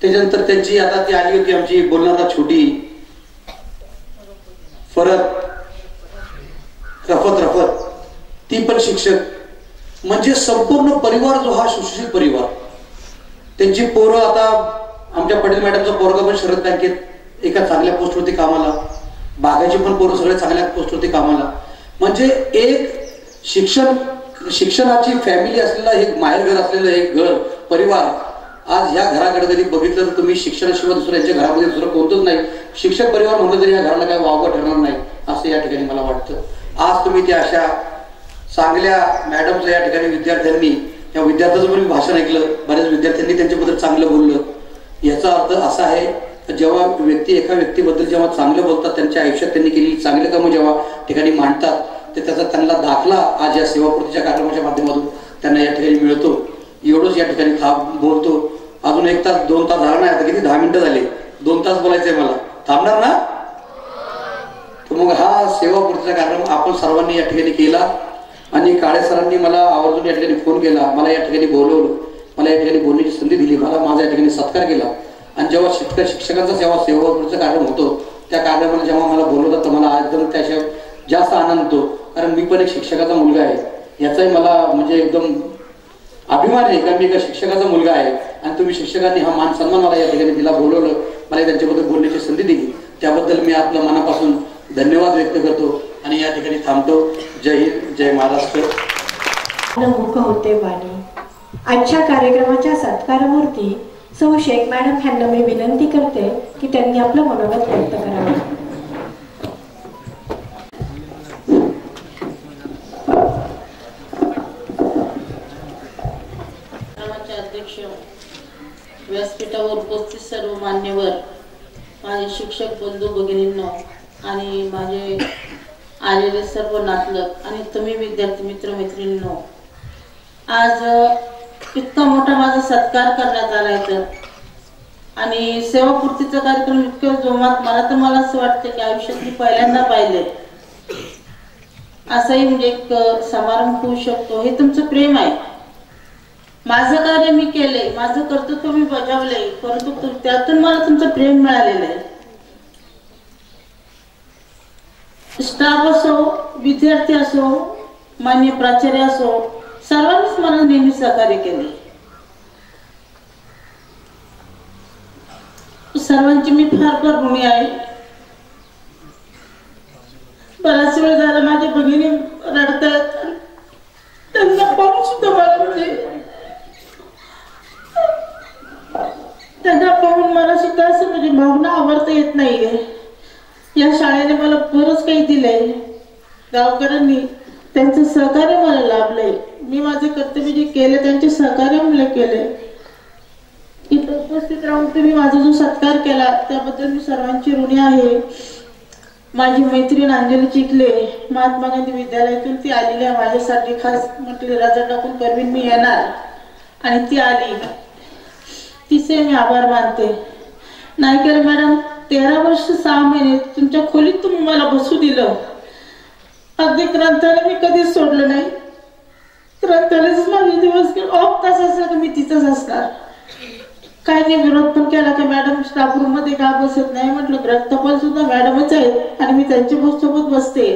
त्याच्यानंतर त्यांची आता ती आली होती आमची बोलणारा छोटी रफत ती पण शिक्षक. म्हणजे संपूर्ण परिवार जो हा सुशिक्षित परिवार. त्यांची पोरं आता आमच्या पटेल मॅडमचा पोरगा पण शरद बँकेत एका चांगल्या पोस्टवरती कामाला, बागाची पण पोरं सगळ्या चांगल्या पोस्टवरती कामाला. म्हणजे एक शिक्षणाची फॅमिली असलेला एक माहेरघर असलेलं एक घर परिवार. आज ह्या घराकडे कधी बघितलं तर तुम्ही शिक्षणाशिवाय दुसरं यांच्या घरामध्ये दुसरं कोणतंच नाही. शिक्षक परिवार म्हणलं तरी या घराला काय वावगं ठरणार नाही असं या ठिकाणी मला वाटतं. आज तुम्ही त्या अशा चांगल्या मॅडमचं या ठिकाणी विद्यार्थ्यांनी त्या विद्यार्थ्याचं पण मी भाषण ऐकलं, बऱ्याच विद्यार्थ्यांनी त्यांच्याबद्दल चांगलं बोललं. याचा अर्थ असा आहे की जेव्हा व्यक्ती एका व्यक्तीबद्दल जेव्हा चांगलं बोलतात, त्यांच्या आयुष्यात त्यांनी केलेली चांगली कामं जेव्हा ठिकाणी मांडतात, तर त्याचा त्यांना दाखला आज या सेवापूर्तीच्या कार्यक्रमाच्या माध्यमातून त्यांना या ठिकाणी मिळतो. एवढंच या ठिकाणी बोलतो. अजून 1 तास 2 तास झाला नाही, आता किती 10 मिनिटं झाले, 2 तास बोलायचंय मला. थांबणार ना? तर मग हा सेवापूर्तीचा कार्यक्रम आपण सर्वांनी या ठिकाणी केला. आणि काळे सरांनी मला आवर्जून या ठिकाणी फोन केला, मला या ठिकाणी बोलवलं, मला या ठिकाणी बोलण्याची संधी दिली, मला माझा या ठिकाणी सत्कार केला. आणि जेव्हा शिक्षकांचा सेवापूर्तीचा कार्यक्रम होतो, त्या कार्यक्रमाला जेव्हा मला बोलवलं तर मला एकदम त्याच्या जास्त आनंद होतो. कारण मी पण एक शिक्षकाचा मुलगा आहे, याचाही मला म्हणजे एकदम अभिमान आहे का मी एका शिक्षकाचा मुलगा आहे. आणि तुम्ही शिक्षकांनी हा मान सन्मान मला या ठिकाणी दिला, बोलवलं, मला त्यांच्याबद्दल बोलण्याची संधी दिली, त्याबद्दल मी आपल्या मनापासून धन्यवाद व्यक्त करतो आणि या ठिकाणी थांबतो. जय हिंद, जय महाराष्ट्र. मुख होते वाणी. आजच्या कार्यक्रमाच्या सत्कारमूर्ती सौ शेख मॅडम यांना मी विनंती करते की त्यांनी आपलं मनोगत व्यक्त करावं. अध्यक्ष, व्यासपीठावर उपस्थित सर्व मान्यवर, माझे शिक्षक बंधू भगिनींनो आणि माझे आलेले सर्व नातलग आणि तुम्ही विद्यार्थी मित्र मैत्रिणींनो, आज इतका मोठा माझा सत्कार करण्यात आलाय तर आणि सेवापूर्तीचा कार्यक्रम इतकं जोमात, मला असं वाटतं की आयुष्यात मी पहिल्यांदा पाहिले. असाही म्हणजे एक समारंभ होऊ शकतो. हे तुमचं प्रेम आहे. माझं कार्य मी केले, माझं कर्तव्य मी बजावले, परंतु त्यातून मला तुमचं प्रेम मिळालेलं आहे. स्टाफ असो, विद्यार्थी असो, मान्य प्राचार्य असो, सर्वांनीच मला नेहमी सहकार्य केले. सर्वांची मी फार फार ऋणी आहे. बराच वेळ झाला माझ्या भगिनी रडतात, त्यांना पाहून सुद्धा मला म्हणजे त्यांना पाहून मला सुद्धा असं म्हणजे भावना आवरता येत नाहीये. या शाळेने मला बरंच काही दिलंय. गावकऱ्यांनी त्यांचं सहकार्य मला लाभलंय. मी माझे कर्तव्य जे केले त्यांचे सहकार्य मला केले. इथं उपस्थित राहून तुम्ही माझा जो सत्कार केला त्याबद्दल मी सर्वांची ऋणी आहे. माझी मैत्रीण अंजली चिखले महात्मा गांधी विद्यालयातून ती आलेली आहे माझ्यासाठी. खास म्हटले रजा टाकून परवीन मी येणार आणि ती आली, तिचे मी आभार मानते. नायकर मॅडम, 13 वर्ष 6 महिने तुमच्या खोलीत तुम्ही मला बसू दिलं. अगदी ग्रंथालय मी कधीच सोडलं नाही. ग्रंथालयच माझे दिवस ऑफ तास असला तर मी तिथंच असणार. काही नाही विरोध पण केला की मॅडम स्टाफ रूम मध्ये का बसत नाही. म्हटलं ग्रंथपाल सुद्धा मॅडमच आहेत आणि मी त्यांच्या सोबत बसते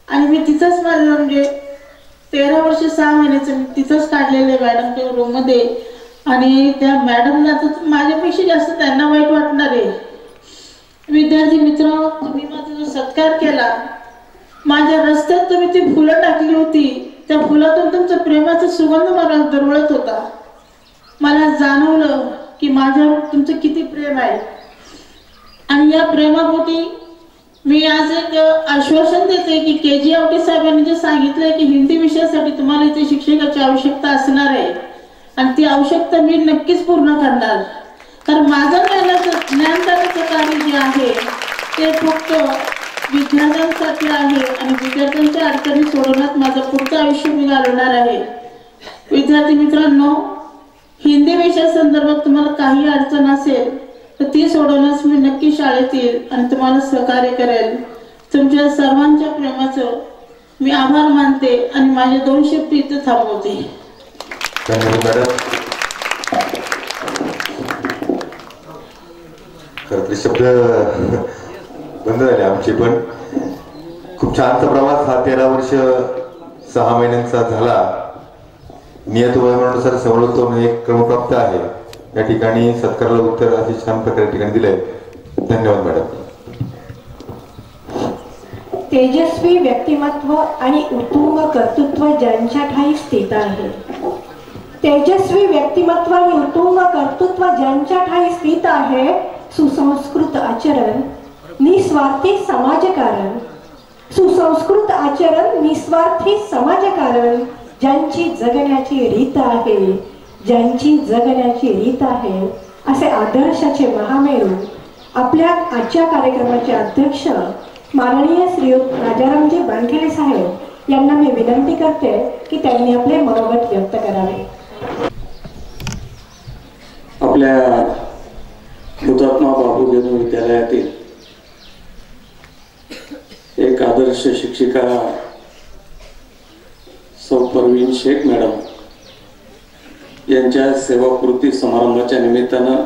आणि मी तिथंच माझं म्हणजे 13 वर्ष 6 महिन्याचं मी तिथंच काढलेले मॅडमच्या रूम मध्ये. आणि त्या मॅडमला तर माझ्यापेक्षा जास्त त्यांना वाईट वाटणार आहे. विद्यार्थी मित्र, तुम्ही माझा जो सत्कार केला, माझ्या रस्त्यात तुम्ही ती फुलं टाकली होती, त्या फुलातून तुमचा प्रेमाचा सुगंध मला दरवळत होता. मला जाणवलं की माझ्यावर तुमचं किती प्रेम आहे. आणि या प्रेमापोटी मी आज एक आश्वासन देते की KG आवटे साहेबांनी जे सांगितलंय की हिंदी विषयासाठी तुम्हाला इथे शिक्षकाची आवश्यकता असणार आहे आणि ती आवश्यकता मी नक्कीच पूर्ण करणार. कारण माझं ज्ञानदानाचं कार्य जे आहे ते फक्त विद्यार्थ्यांसाठी आहे आणि विद्यार्थ्यांच्या अडचणी सोडवण्यात माझं पुढचं आयुष्य मी घालवणार आहे. विद्यार्थी मित्रांनो, हिंदी विषयासंदर्भात तुम्हाला काही अडचण असेल तर ती सोडवण्यास मी नक्की शाळेत येईल आणि तुम्हाला सहकार्य करेल. तुमच्या सर्वांच्या प्रेमाचं मी आभार मानते आणि माझे 2 शब्द इथे थांबवते. धन्यवाद मॅडम. खरं तर शब्द बंद झाले आमचे, पण खूप छानसा प्रवास हा 13 वर्ष 6 महिन्यांचा झाला. नियत वयोमानानुसार सवलत एक क्रमप्राप्त आहे. या ठिकाणी सत्काराला उत्तर असे छान प्रकारे ठिकाणी दिलंय. धन्यवाद मॅडम. तेजस्वी व्यक्तिमत्व आणि उत्तुंग कर्तृत्व ज्यांच्या ठाई स्थित आहे. तेजस्वी व्यक्तिमत्व आणि उत्तुंग कर्तृत्व ज्यांच्या ठाई स्थित आहे. सुसंस्कृत आचरण, निस्वार्थी समाजकारण. सुसंस्कृत आचरण, निस्वार्थी समाजकारण ज्यांची जगण्याची रीत आहे, ज्यांची जगण्याची रीत आहे, असे आदर्शाचे महामेरू आपल्या आजच्या कार्यक्रमाचे अध्यक्ष माननीय श्रीयुत राजारामजी बनखेडे साहेब यांना मी विनंती करते की त्यांनी आपले मनोगत व्यक्त करावे. आपल्या हुतात्मा बाबू गेनू विद्यालयातील एक आदर्श शिक्षिका सौ परवीन शेख मॅडम यांच्या सेवापूर्ती समारंभाच्या निमित्तानं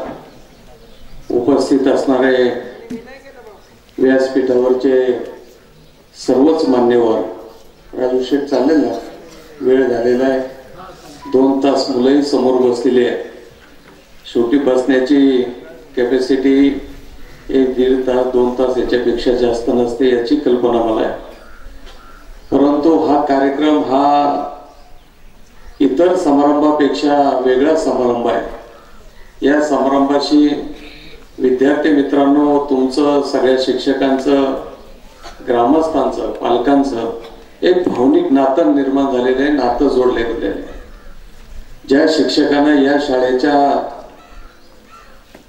उपस्थित असणारे व्यासपीठावरचे सर्वच मान्यवर, राजू शेठ चाललेला वेळ झालेला आहे, 2 तास मुलंही समोर बसलेली आहे. शेवटी बसण्याची कॅपॅसिटी 1-1.5 तास 2 तास याच्यापेक्षा जास्त नसते याची कल्पना मला आहे. परंतु हा कार्यक्रम हा इतर समारंभापेक्षा वेगळा समारंभ आहे. या समारंभाशी विद्यार्थी मित्रांनो, तुमचं, सगळ्या शिक्षकांचं, ग्रामस्थांचं, पालकांचं एक भावनिक नातं निर्माण झालेलं आहे, नातं जोडले गेलेलं आहे. ज्या शिक्षकांना या शाळेच्या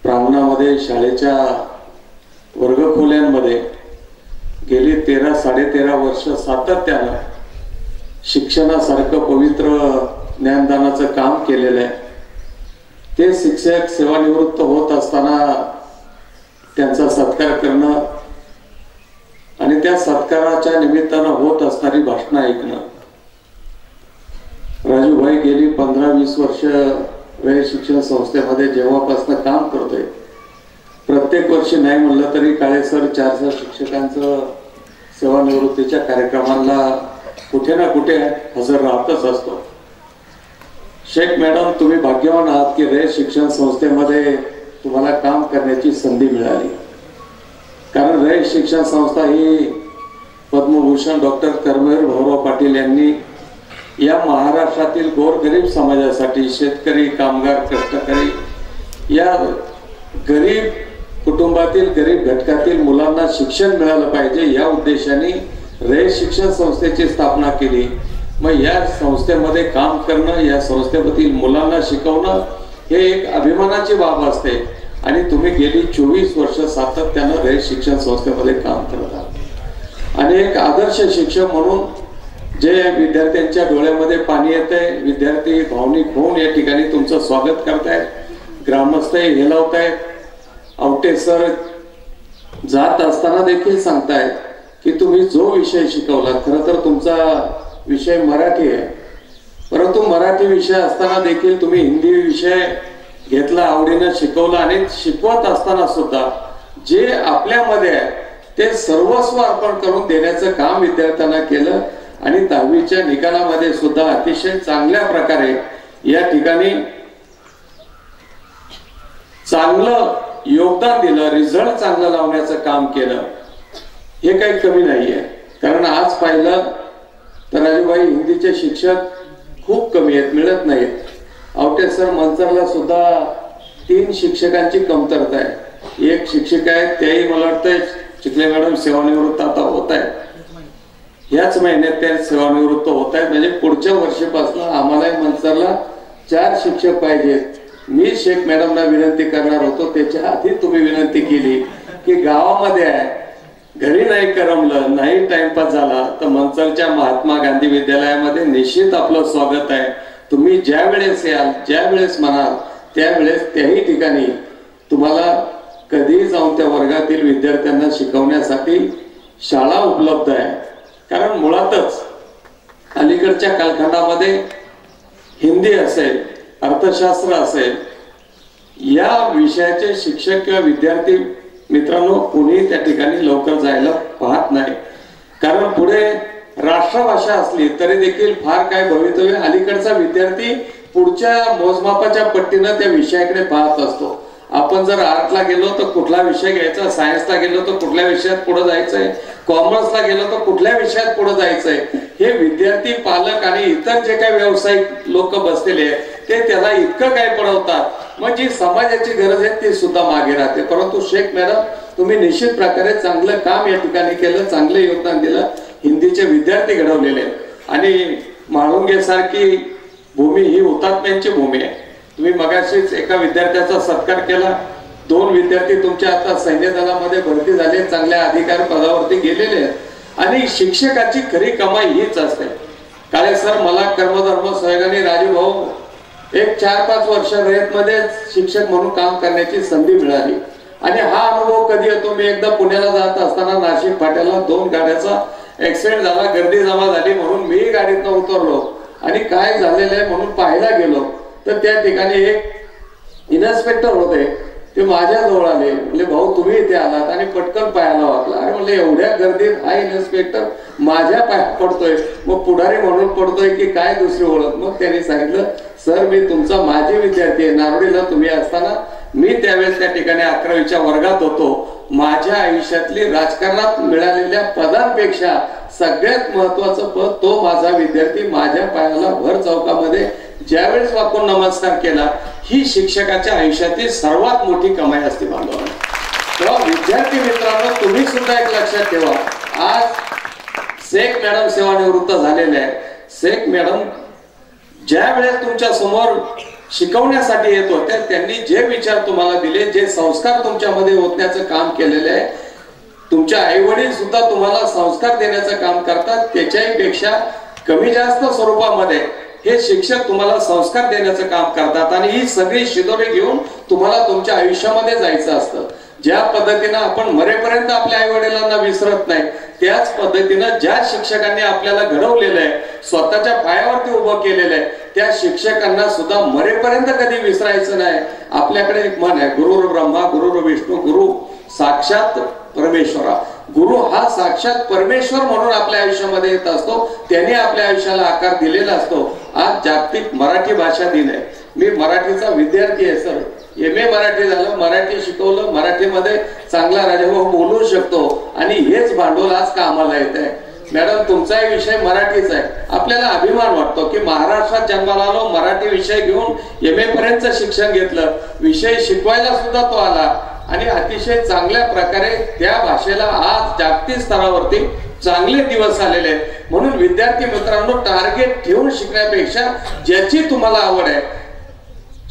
प्रांगणामध्ये, शाळेच्या वर्गखोल्यांमध्ये गेली 13-13.5 वर्ष सातत्यानं शिक्षणासारखं पवित्र ज्ञानदानाचं काम केलेलं आहे, ते शिक्षक सेवानिवृत्त होत असताना त्यांचा सत्कार करणं आणि त्या सत्काराच्या निमित्तानं होत असणारी भाषणं ऐकणं. राजूभाई गेली 15-20 वर्ष रयत शिक्षण संस्थेमध्ये जेव्हापासून काम करतोय, प्रत्येक वर्षी नाही म्हणलं तरी काळे सर 400 शिक्षकांचं सेवानिवृत्तीच्या कार्यक्रमाला कुठे ना कुठे हजर राहतच असतो. शेख मॅडम, तुम्ही भाग्यवान आहात की रयत शिक्षण संस्थेमध्ये तुम्हाला काम करण्याची संधी मिळाली. कारण रयत शिक्षण संस्था ही पद्मभूषण डॉक्टर कर्मवीर भाऊराव पाटील यांनी या महाराष्ट्रातील गोरगरीब समाजासाठी, शेतकरी, कामगार, कष्टकरी या गरीब कुटुंबातील, गरीब घटकातील मुलांना शिक्षण मिळालं पाहिजे या उद्देशाने रयत शिक्षण संस्थेची स्थापना केली. मग या संस्थेमध्ये काम करणं, या संस्थेमधील मुलांना शिकवणं हे एक अभिमानाची बाब असते. आणि तुम्ही गेली 24 वर्ष सातत्यानं रयत शिक्षण संस्थेमध्ये काम करत आहात. आणि एक आदर्श शिक्षक म्हणून जे विद्यार्थ्यांच्या डोळ्यामध्ये पाणी येतंय, विद्यार्थी भावनिक होऊन या ठिकाणी तुमचं स्वागत करतायत, ग्रामस्थही हेलावतायत. आवटे सर जात असताना देखील सांगतायत की तुम्ही जो विषय शिकवला, खरं तर तुमचा विषय मराठी आहे, परंतु मराठी विषय असताना देखील तुम्ही हिंदी विषय घेतला, आवडीनं शिकवला आणि शिकवत असताना सुद्धा जे आपल्यामध्ये आहे ते सर्वस्व अर्पण करून देण्याचं काम विद्यार्थ्यांना केलं. आणि 10वीच्या निकालामध्ये सुद्धा अतिशय चांगल्या प्रकारे या ठिकाणी चांगलं योगदान दिलं, रिझल्ट चांगलं लावण्याचं काम केलं. हे काही कमी नाहीये. कारण आज पाहिलं तर राजूभाई हिंदीचे शिक्षक खूप कमी आहेत, मिळत नाहीत. आवटे सर मंचरला सुद्धा 3 शिक्षकांची कमतरता आहे. एक शिक्षिका आहे, त्याही मला वाटतं चिखले मॅडम सेवानिवृत्त आता होत आहेत, याच महिन्यात त्या सेवानिवृत्त होत आहेत. म्हणजे पुढच्या वर्षीपासून आम्हाला मंचरला 4 शिक्षक पाहिजेत. मी शेख मॅडमला विनंती करणार होतो, त्याच्या आधी तुम्ही विनंती केली की गावामध्ये आहे, घरी नाही करमलं, नाही टाइमपास झाला तर मंचरच्या महात्मा गांधी विद्यालयामध्ये निश्चित आपलं स्वागत आहे. तुम्ही ज्या वेळेस याल, ज्या वेळेस म्हणाल त्यावेळेस त्याही ठिकाणी तुम्हाला कधी जाऊन त्या वर्गातील विद्यार्थ्यांना शिकवण्यासाठी शाळा उपलब्ध आहे. कारण मुळातच अलीकडच्या कालखंडामध्ये हिंदी असेल, अर्थशास्त्र असेल, या विषयाचे शिक्षक किंवा विद्यार्थी मित्रांनो कोणी त्या ठिकाणी लवकर जायला पाहत नाही. कारण पुढे राष्ट्रभाषा असली तरी देखील फार काय भवितव्य, अलीकडचा विद्यार्थी पुढच्या मोजमापाच्या पट्टीनं त्या विषयाकडे पाहत असतो. आपण जर आर्टला गेलो तर कुठला विषय घ्यायचा, सायन्सला गेलो तर कुठल्या विषयात पुढे जायचंय, कॉमर्सला गेलो तर कुठल्या विषयात पुढे जायचंय, हे विद्यार्थी, पालक आणि इतर जे काही व्यावसायिक लोक बसलेले आहेत ते त्याला इतकं काय पडवतात, मग जी समाजाची गरज आहे ती सुद्धा मागे राहते. परंतु शेख मॅडम तुम्ही निश्चित प्रकारे चांगलं काम या ठिकाणी केलं, चांगलं योगदान दिलं, हिंदीचे विद्यार्थी घडवलेले आणि म्हाळुंगे सारखी भूमी ही हुतात्म्यांची भूमी आहे. तुम्ही मगाशीच एका विद्यार्थ्याचा सत्कार केला. 2 विद्यार्थी तुमच्या आता सैन्य दलामध्ये भरती झाले, चांगल्या अधिकार पदावरती गेलेले आहेत. आणि शिक्षकाची खरी कमाई हीच असते. काळे सर, मला कर्मधर्म सहयोगाने राजू भाऊ एक 4-5 वर्ष रयतमध्ये शिक्षक म्हणून काम करण्याची संधी मिळाली. आणि हा अनुभव कधी येतो, मी एकदा पुण्याला जात असताना नाशिक फाट्याला 2 गाड्याचा ऍक्सिडेंट झाला, गर्दी जमा झाली म्हणून मी गाडीतनं उतरलो आणि काय झालेलं आहे म्हणून पाहायला गेलो तर त्या ठिकाणी एक इन्स्पेक्टर होते. ते माझ्या जवळ आले, म्हणजे भाऊ तुम्ही इथे आलात आणि पटकन पायाला वाकला. अरे म्हणले एवढ्या गर्दीत हा इन्स्पेक्टर माझ्या पायात पडतोय, मग पुढारी म्हणून पडतोय की काय दुसरी ओळख. मग त्यांनी सांगितलं, सर मी तुमचा माजी विद्यार्थी आहे. नारोडीला तुम्ही असताना मी त्यावेळेस त्या ठिकाणी 11वीच्या वर्गात होतो. माझ्या आयुष्यातली राजकारणात मिळालेल्या पदांपेक्षा सगळ्यात महत्वाचं पद तो माझा विद्यार्थी माझ्या पायाला भर चौकामध्ये ज्यावेळेस वाकून नमस्कार केला, ही शिक्षकाच्या आयुष्यातील सर्वात मोठी कमाई असते बांधवांनो. तेव्हा विद्यार्थी मित्रांनो, तुम्ही सुद्धा एक लक्षात ठेवा, आज शेख मॅडम सेवानिवृत्त झालेले आहेत. शेख मॅडम ज्या वेळेस तुमच्या समोर शिकवण्यासाठी येत होत्या, त्यांनी जे विचार तुम्हाला दिले, जे संस्कार तुमच्यामध्ये ओतण्याचं काम केलेले आहे, तुमच्या आई वडील सुद्धा तुम्हाला संस्कार देण्याचं काम करतात. त्याच्याही पेक्षा कमी जास्त स्वरूपामध्ये हे शिक्षक तुम्हाला संस्कार देण्याचं काम करतात. आणि ही सगळी शिदोरी घेऊन तुम्हाला तुमच्या आयुष्यामध्ये जायचं असतं. ज्या पद्धतीनं आपण मरेपर्यंत आपल्या आई वडिलांना विसरत नाही, त्याच पद्धतीनं ज्या शिक्षकांनी आपल्याला घडवलेलं आहे, स्वतःच्या पायावरती उभं केलेलं आहे, त्या शिक्षकांना सुद्धा मरेपर्यंत कधी विसरायचं नाही. आपल्याकडे एक म्हण आहे, गुरुर ब्रह्मा गुरुर विष्णू गुरु साक्षात परमेश्वरा. गुरु हा साक्षात परमेश्वर म्हणून आपल्या आयुष्यामध्ये येत असतो. त्याने आपल्या आयुष्याला आकार दिलेला असतो. आज जागतिक मराठी भाषा दिन आहे. मी मराठीचा विद्यार्थी आहे सर, MA मराठी झालं, मराठी शिकवलं, मराठीमध्ये चांगला राजाभाऊ बोलू शकतो आणि हेच भांडवल आज कामाला येत आहे. मॅडम तुमचाही विषय मराठीच आहे. आपल्याला अभिमान वाटतो की महाराष्ट्रात जन्माला आलो, मराठी विषय घेऊन MA पर्यंत शिक्षण घेतलं, विषय शिकवायला सुद्धा तो आला आणि अतिशय चांगल्या प्रकारे त्या भाषेला आज जागतिक स्तरावरती चांगले दिवस आलेले आहेत. म्हणून विद्यार्थी मित्रांनो, टार्गेट ठेवून शिकण्यापेक्षा ज्याची तुम्हाला आवड आहे,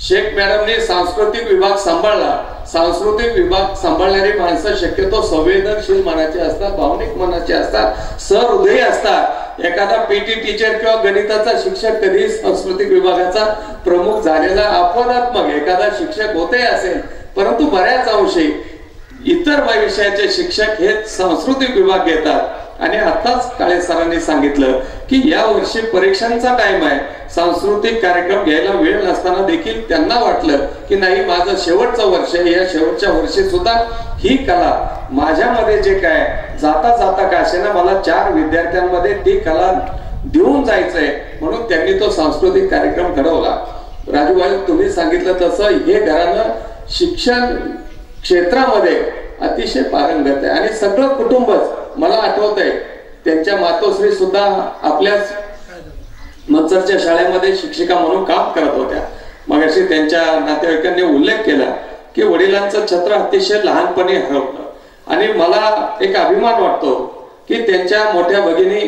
शेख मॅडमने सांस्कृतिक विभाग सांभाळला. सांस्कृतिक विभाग सांभाळणारी माणसं शक्यतो संवेदनशील मनाचे असतात, भावनिक मनाचे असतात, सहृदयी असतात. एखादा PT टीचर किंवा गणिताचा शिक्षक कधी सांस्कृतिक विभागाचा प्रमुख झालेला अपवादात्मक एखादा शिक्षक होते असेल, परंतु बऱ्याच अंशी इतर विषयाचे शिक्षक हे सांस्कृतिक विभाग घेतात. आणि आताच काळे सरांनी सांगितलं की या वर्षी परीक्षांचा टाइम आहे, सांस्कृतिक कार्यक्रम घ्यायला वेळ नसताना देखील त्यांना वाटलं की नाही, माझं शेवटचं वर्ष आहे, या शेवटच्या वर्षी सुद्धा ही कला माझ्यामध्ये जे काय जाता जाता का असेना मला 4 विद्यार्थ्यांमध्ये ती कला देऊन जायचंय, म्हणून त्यांनी तो सांस्कृतिक कार्यक्रम घडवला. राजूभाई तुम्ही सांगितलं तसं हे घरानं शिक्षण क्षेत्रामध्ये अतिशय पारंगत आहे आणि सगळं कुटुंबच, मला आठवत आहे त्यांच्या मातोश्री सुद्धा आपल्याच मंचरच्या शाळेमध्ये शिक्षिका म्हणून काम करत होत्या. मग अशी त्यांच्या नातेवाईकांनी उल्लेख केला की वडिलांचं छत्र अतिशय लहानपणी हरवलं आणि मला एक अभिमान वाटतो की त्यांच्या मोठ्या भगिनी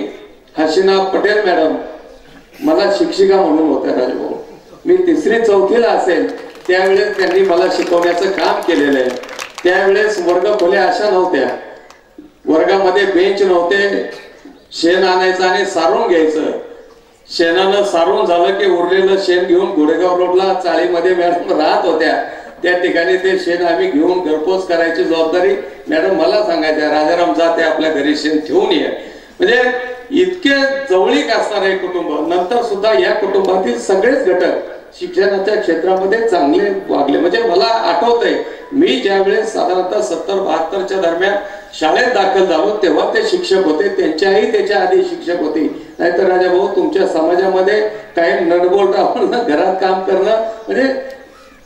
हसीना पटेल मॅडम मला शिक्षिका म्हणून होत्या. राजभाऊ मी 3री-4थीला असेल त्यावेळेस त्यांनी मला शिकवण्याचं काम केलेलं आहे. त्यावेळेस वर्ग खोल्या अशा नव्हत्या, वर्गामध्ये बेंच नव्हते, शेण आणायचं आणि सारून घ्यायचं. शेणानं सारून झालं की उरलेलं शेण घेऊन गोडेगाव रोडला चाळीमध्ये मॅडम राहत होत्या, त्या ठिकाणी ते शेण आम्ही घेऊन घरपोच करायची जबाबदारी मॅडम मला सांगायच्या, राजाराम जाते आपल्या घरी शेण ठेवून ये. म्हणजे इतके जवळीक असणारे कुटुंब. नंतर सुद्धा या कुटुंबातील सगळेच घटक शिक्षणाच्या क्षेत्रामध्ये चांगले वागले. म्हणजे मला आठवतंय मी ज्यावेळेस साधारणतः 70-72च्या दरम्यान शाळेत दाखल झालो तेव्हा ते शिक्षक होते, त्यांच्याही त्याच्या आधी शिक्षक होते. नाहीतर राजाभाऊ तुमच्या समाजामध्ये काही नडबोल्ट आपण घरात काम करणं, म्हणजे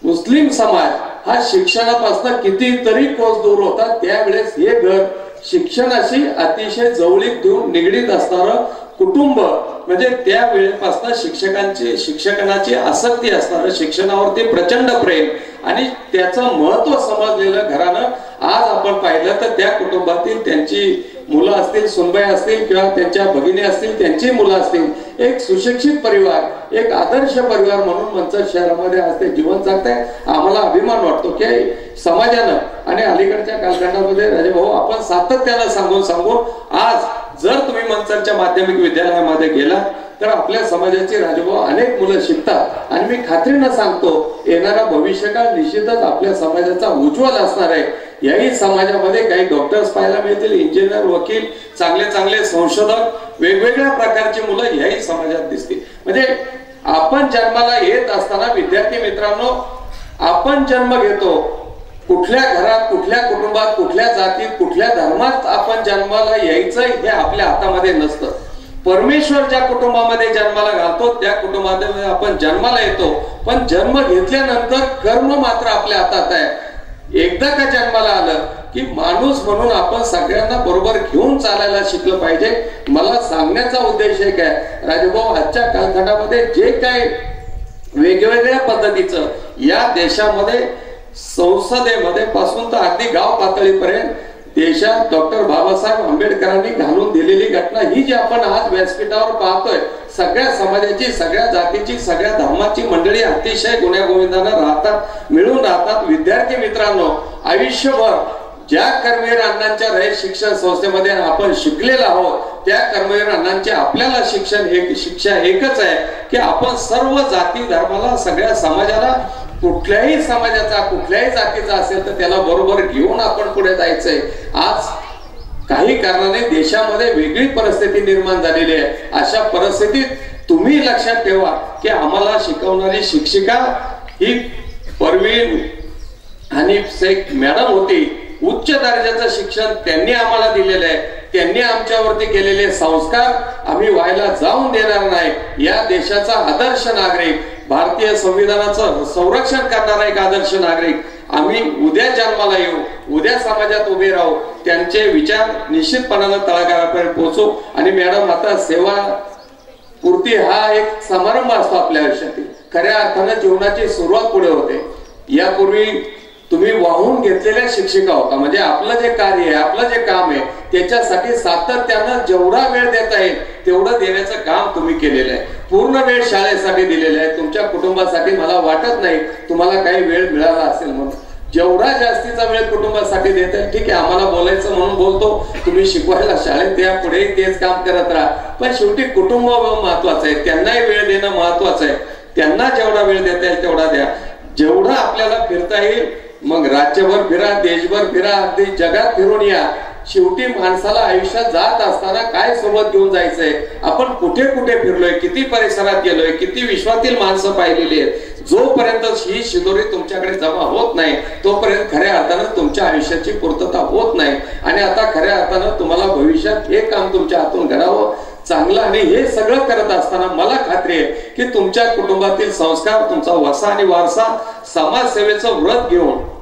मुस्लिम समाज हा शिक्षणापासून कितीतरी कोस दूर होता. त्यावेळेस हे घर शिक्षणाशी अतिशय जवळीक देऊन निगडीत असणारं कुटुंब म्हणजे त्या वेळेपासून शिक्षकांची आसक्ती असणार, शिक्षणावरती प्रचंड प्रेम आणि त्याचं महत्व समजलेलं घरानं आज आपण पाहिलं तर त्या कुटुंबातील त्यांची मुलं असतील, सुनबाई असतील किंवा त्यांच्या भगिनी असतील, त्यांची मुलं असतील, एक सुशिक्षित परिवार, एक आदर्श परिवार म्हणून मंचर शहरामध्ये आज ते जीवन जगताय. आम्हाला अभिमान वाटतो की समाजानं आणि अलीकडच्या कालखंडामध्ये राजेभाऊ आपण सातत्यानं सांगून आज जर तुम्ही मंचरच्या माध्यमिक विद्यालयामध्ये गेला तर आपल्या समाजाची राजेभाऊ अनेक मुलं शिकतात आणि मी खात्रीनं सांगतो येणारा भविष्यकाळ निश्चितच आपल्या समाजाचा उज्ज्वल असणार आहे. याही समाजामध्ये काही डॉक्टर्स पाहायला मिळतील, इंजिनियर, वकील, चांगले चांगले संशोधक, वेगवेगळ्या प्रकारची मुलं याही समाजात दिसतील. म्हणजे आपण जन्माला येत असताना विद्यार्थी मित्रांनो, आपण जन्म घेतो कुठल्या घरात, कुठल्या कुटुंबात, कुठल्या जातीत, कुठल्या धर्मात आपण जन्माला यायचं हे आपल्या हातामध्ये नसतं. परमेश्वर ज्या कुटुंबामध्ये जन्माला घालतो त्या कुटुंबामध्ये आपण जन्माला येतो, पण जन्म घेतल्यानंतर कर्म मात्र आपल्या हातात आहे. एकदा का जन्माला आलं की माणूस म्हणून आपण सगळ्यांना बरोबर घेऊन चालायला शिकलं पाहिजे. मला सांगण्याचा उद्देश एक आहे राजेभाऊ, आजच्या कालखंडामध्ये जे काय वेगवेगळ्या पद्धतीचं या देशामध्ये संसदेमध्ये पासून तर अगदी गाव पातळीपर्यंत देशात डॉक्टर बाबासाहेब आंबेडकरांनी घालून दिलेली घटना ही जी आपण आज व्यासपीठावर पाहतोय, सगळ्या समाजाची, सगळ्या जातीची, सगळ्या धर्माची मंडळी अतिशय गुण्यागोविंदानं राहतात, मिळून राहतात. विद्यार्थी मित्रांनो, आयुष्यभर ज्या कर्मवीर अण्णांच्या रयत शिक्षण संस्थेमध्ये आपण शिकलेलो आहोत त्या कर्मवीर अण्णांचे आपल्याला शिक्षा एकच आहे की आपण सर्व जाती धर्माला, सगळ्या समाजाला, कुठल्याही समाजाचा, कुठल्याही जातीचा असेल तर त्याला बरोबर घेऊन आपण पुढे जायचंय. आज काही कारणाने देशामध्ये वेगळी परिस्थिती निर्माण झालेली आहे. अशा परिस्थितीत तुम्ही लक्षात ठेवा की आम्हाला शिकवणारी शिक्षिका ही परवीन हनीफ शेख मॅडम होती. उच्च दर्जाचं शिक्षण त्यांनी आम्हाला दिलेलं आहे. त्यांनी आमच्यावरती केलेले संस्कार आम्ही व्हायला जाऊन देणार नाही. या देशाचा आदर्श नागरिक, भारतीय संविधानाचं संरक्षण करणारा एक आदर्श नागरिक आम्ही उद्या जन्माला येऊ, उद्या समाजात उभे राहू, त्यांचे विचार निश्चितपणानं तळागाळापर्यंत पोहोचू. आणि मॅडम, आता सेवा पूर्ती हा एक समारंभ असतो आपल्या आयुष्यातील. खऱ्या अर्थानं जीवनाची सुरुवात पुढे होते. यापूर्वी तुम्ही वाहून घेतलेल्या शिक्षिका होता. म्हणजे आपलं जे कार्य आहे, आपलं जे काम आहे त्याच्यासाठी सातत्यानं जेवढा वेळ देता येईल तेवढं देण्याचं काम तुम्ही केलेलं आहे. पूर्ण वेळ शाळेसाठी दिलेला आहे. तुमच्या कुटुंबासाठी मला वाटत नाही तुम्हाला काही वेळ मिळाला असेल म्हणून. जेवढा जास्तीचा वेळ कुटुंबासाठी देत आहे, ठीक आहे, आम्हाला बोलायचं म्हणून बोलतो, तुम्ही शिकवायला शाळेत या, पुढे तेच काम करत राहा, पण शेवटी कुटुंब महत्वाचं आहे. त्यांनाही वेळ देणं महत्वाचं आहे. त्यांना जेवढा वेळ देता येईल तेवढा द्या. जेवढा आपल्याला फिरता येईल मग राज्यभर फिरा, देशभर फिरा, अगदी जगात फिरून या. शेवटी माणसाला आयुष्यात जात असताना काय सोबत घेऊन जायचंय, आपण कुठे कुठे फिरलोय, किती परिसरात गेलोय, किती विश्वातील माणसं पाहिलेली आहेत. जोपर्यंत ही शिदोरी तुमच्याकडे जमा होत नाही तोपर्यंत खऱ्या अर्थानं तुमच्या आयुष्याची पूर्तता होत नाही. आणि आता खऱ्या अर्थानं तुम्हाला भविष्यात हे काम तुमच्या हातून घडावं चांगलं. आणि हे सगळं करत असताना मला खात्री आहे की तुमच्या कुटुंबातील संस्कार, तुमचा वसा आणि वारसा, समाजसेवेचं व्रत घेऊन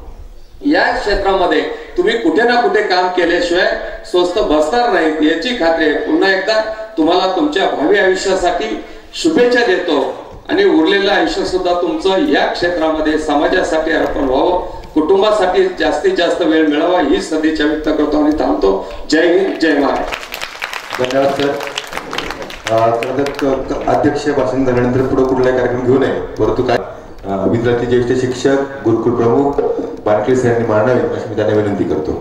या क्षेत्रामध्ये तुम्ही कुठे ना कुठे काम केल्याशिवाय स्वस्त बसणार नाहीत याची खात्री आहे. पुन्हा एकदा तुम्हाला तुमच्या भावी आयुष्यासाठी शुभेच्छा देतो आणि उरलेलं आयुष्य सुद्धा तुमचं या क्षेत्रामध्ये समाजासाठी अर्पण व्हावं, कुटुंबासाठी जास्तीत जास्त वेळ मिळावा ही सदिच्छा व्यक्त करतो आणि थांबतो. जय हिंद, जय महाराष्ट्र. धन्यवाद सर. अध्यक्ष भाषण झाल्यानंतर पुढे कुठलाही कार्यक्रम घेऊ नये, परंतु काय विद्यार्थी ज्येष्ठ शिक्षक, गुरुकुल प्रमुख बारके सरांनी मांडावे अशी मी त्यांना विनंती करतो.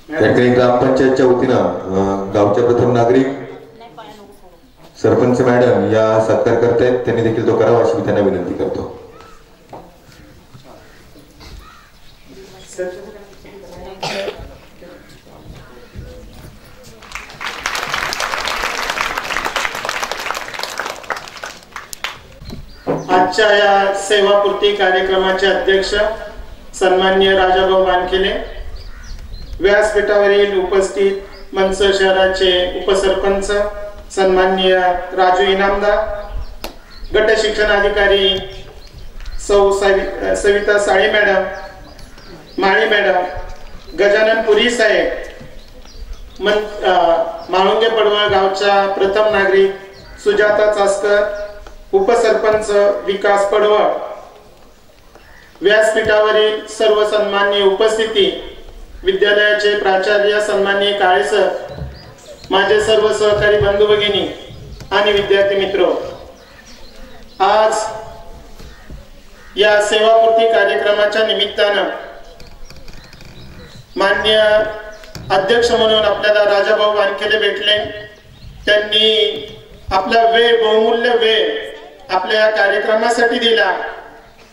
त्या ठिकाणी ग्रामपंचायतच्या वतीनं गावच्या प्रथम नागरिक सरपंच मॅडम या सत्कार करतायत, त्यांनी देखील तो करावा अशी मी त्यांना विनंती करतो. आजच्या या सेवापूर्ती कार्यक्रमाचे अध्यक्ष सन्माननीय राजाभाऊ वानखेडे, व्यासपीठावरील उपस्थित मंचर शहराचे उपसरपंच सन्माननीय राजू इनामदार, गट शिक्षण अधिकारी सविता साळे मॅडम, माळी मॅडम, गजानन पुरी साहेब, माळुंगे पडवळ गावच्या प्रथम नागरिक सुजाता चास्कर, उपसरपंच विकास पडवळ, व्यासपीठावरील सर्व सन्माननीय उपस्थिती, विद्यालयाचे प्राचार्य सन्माननीय काळे सर, माझे सर्व सहकारी बंधू भगिनी आणि विद्यार्थी मित्र, आज या सेवापूर्ती कार्यक्रमाच्या निमित्तानं मान्य अध्यक्ष म्हणून आपल्याला राजाभाऊ वानखेडे भेटले. त्यांनी आपला वेळ, बहुमूल्य वेळ आपल्या कार्यक्रमासाठी दिला,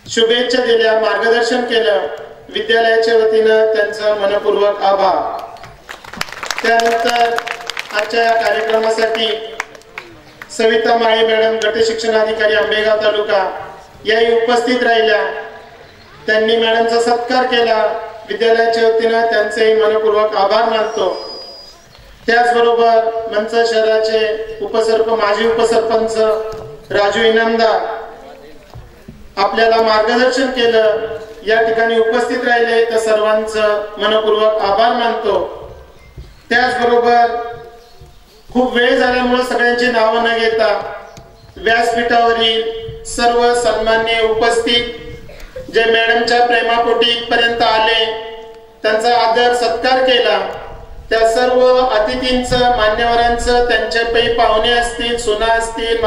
शुभेच्छा दिल्या, मार्गदर्शन केलं. विद्यालयाच्या वतीनं त्यांचं मनपूर्वक आभार. त्यानंतर आजच्या या कार्यक्रमासाठी सविता माळी मॅडम, गट शिक्षणाधिकारी आंबेगाव तालुका, याही उपस्थित राहिल्या. त्यांनी मॅडमचा सत्कार केला. विद्यालयाच्या वतीनं त्यांचेही मनपूर्वक आभार मानतो. त्याचबरोबर मंच शहराचे माजी उपसरपंच राजू इनामदार आपल्याला मार्गदर्शन केलं, या ठिकाणी उपस्थित राहिले, तर सर्वांचं मनपूर्वक आभार मानतो. त्याचबरोबर खूप वेळ झाल्यामुळे सगळ्यांची नावं न घेता व्यासपीठावरील सर्व सन्माननीय उपस्थित जे मॅडमच्या प्रेमापोटी इथपर्यंत आले, त्यांचा आदर सत्कार केला, त्या सर्व अतिथींचं, मान्यवरांचं, त्यांचे पै पाहुणे असतील, सुना असतील,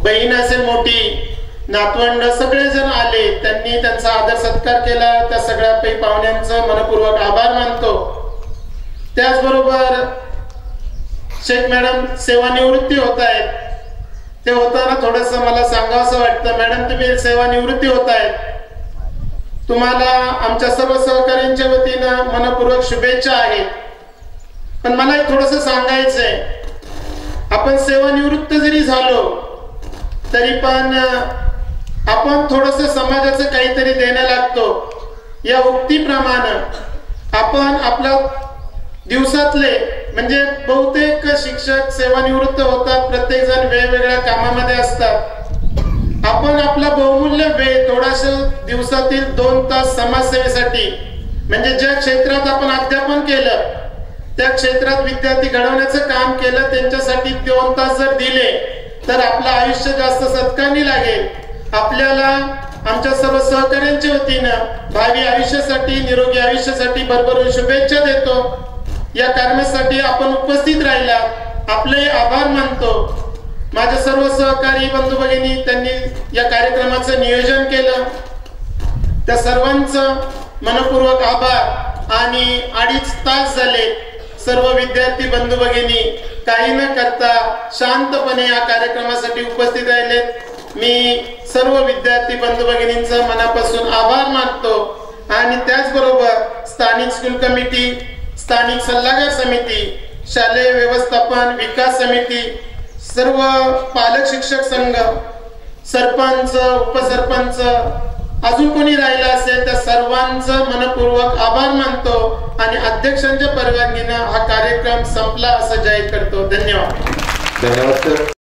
बहीण असेल मोठी, नातवंड, सगळेजण आले, त्यांनी त्यांचा आदर सत्कार केला. त्या सगळ्या पै पाहुण्यांचं मनपूर्वक आभार मानतो. त्याचबरोबर शेख मॅडम सेवानिवृत्ती होत आहेत. ते होताना थोडस मला सांगावंसं वाटतं. मॅडम, तुम्ही सेवानिवृत्ती होत आहेत, तुम्हाला आमच्या सर्व सहकाऱ्यांच्या वतीनं मनपूर्वक शुभेच्छा आहेत. पण मला थोडस सांगायचंय, आपण सेवानिवृत्त जरी झालो तरी पण आपण थोडस समाजाचं काहीतरी देणं लागतो. या उक्तीप्रमाणे आपण आपल्या दिवसातले, म्हणजे बहुतेक शिक्षक सेवानिवृत्त होतात, प्रत्येक जण वेगवेगळ्या कामामध्ये असतात. आपण आपला बहुमूल्य वेळ थोडासा दिवसातील 2 तास समाजसेवेसाठी, म्हणजे ज्या क्षेत्रात आपण अध्यापन केलं, त्या क्षेत्रात विद्यार्थी घडवण्याचं काम केलं, त्यांच्यासाठी 2 तास जर दिले तर आपलं आयुष्य जास्त सत्कारणी लागेल. आपल्याला आमच्या सर्व सहकाऱ्यांच्या वतीनं भावी आयुष्यासाठी, निरोगी आयुष्यासाठी भरभरून शुभेच्छा देतो. या कारणासाठी आपण उपस्थित राहिला, आपले आभार मानतो. माझे सर्व सहकारी बंधू भगिनी, त्यांनी या कार्यक्रमाचं नियोजन केलं, त्या सर्वांचं मनपूर्वक आभार. आणि 2.5 तास झाले, सर्व विद्यार्थी बंधू भगिनी काही न करता शांतपणे या कार्यक्रमासाठी उपस्थित राहिलेत. मी सर्व विद्यार्थी बंधू भगिनींचा मनापासून आभार मानतो. आणि त्याचबरोबर स्थानिक स्कूल कमिटी, स्थानिक सल्लागार समिती, शालेय व्यवस्थापन विकास समिती, सर्व पालक शिक्षक संघ, सरपंच, उपसरपंच, अजून कोणी राहिला असेल त्या सर्वांचं मनपूर्वक आभार मानतो. आणि अध्यक्षांच्या परवानगीनं हा कार्यक्रम संपला असं जाहीर करतो. धन्यवाद. धन्यवाद सर.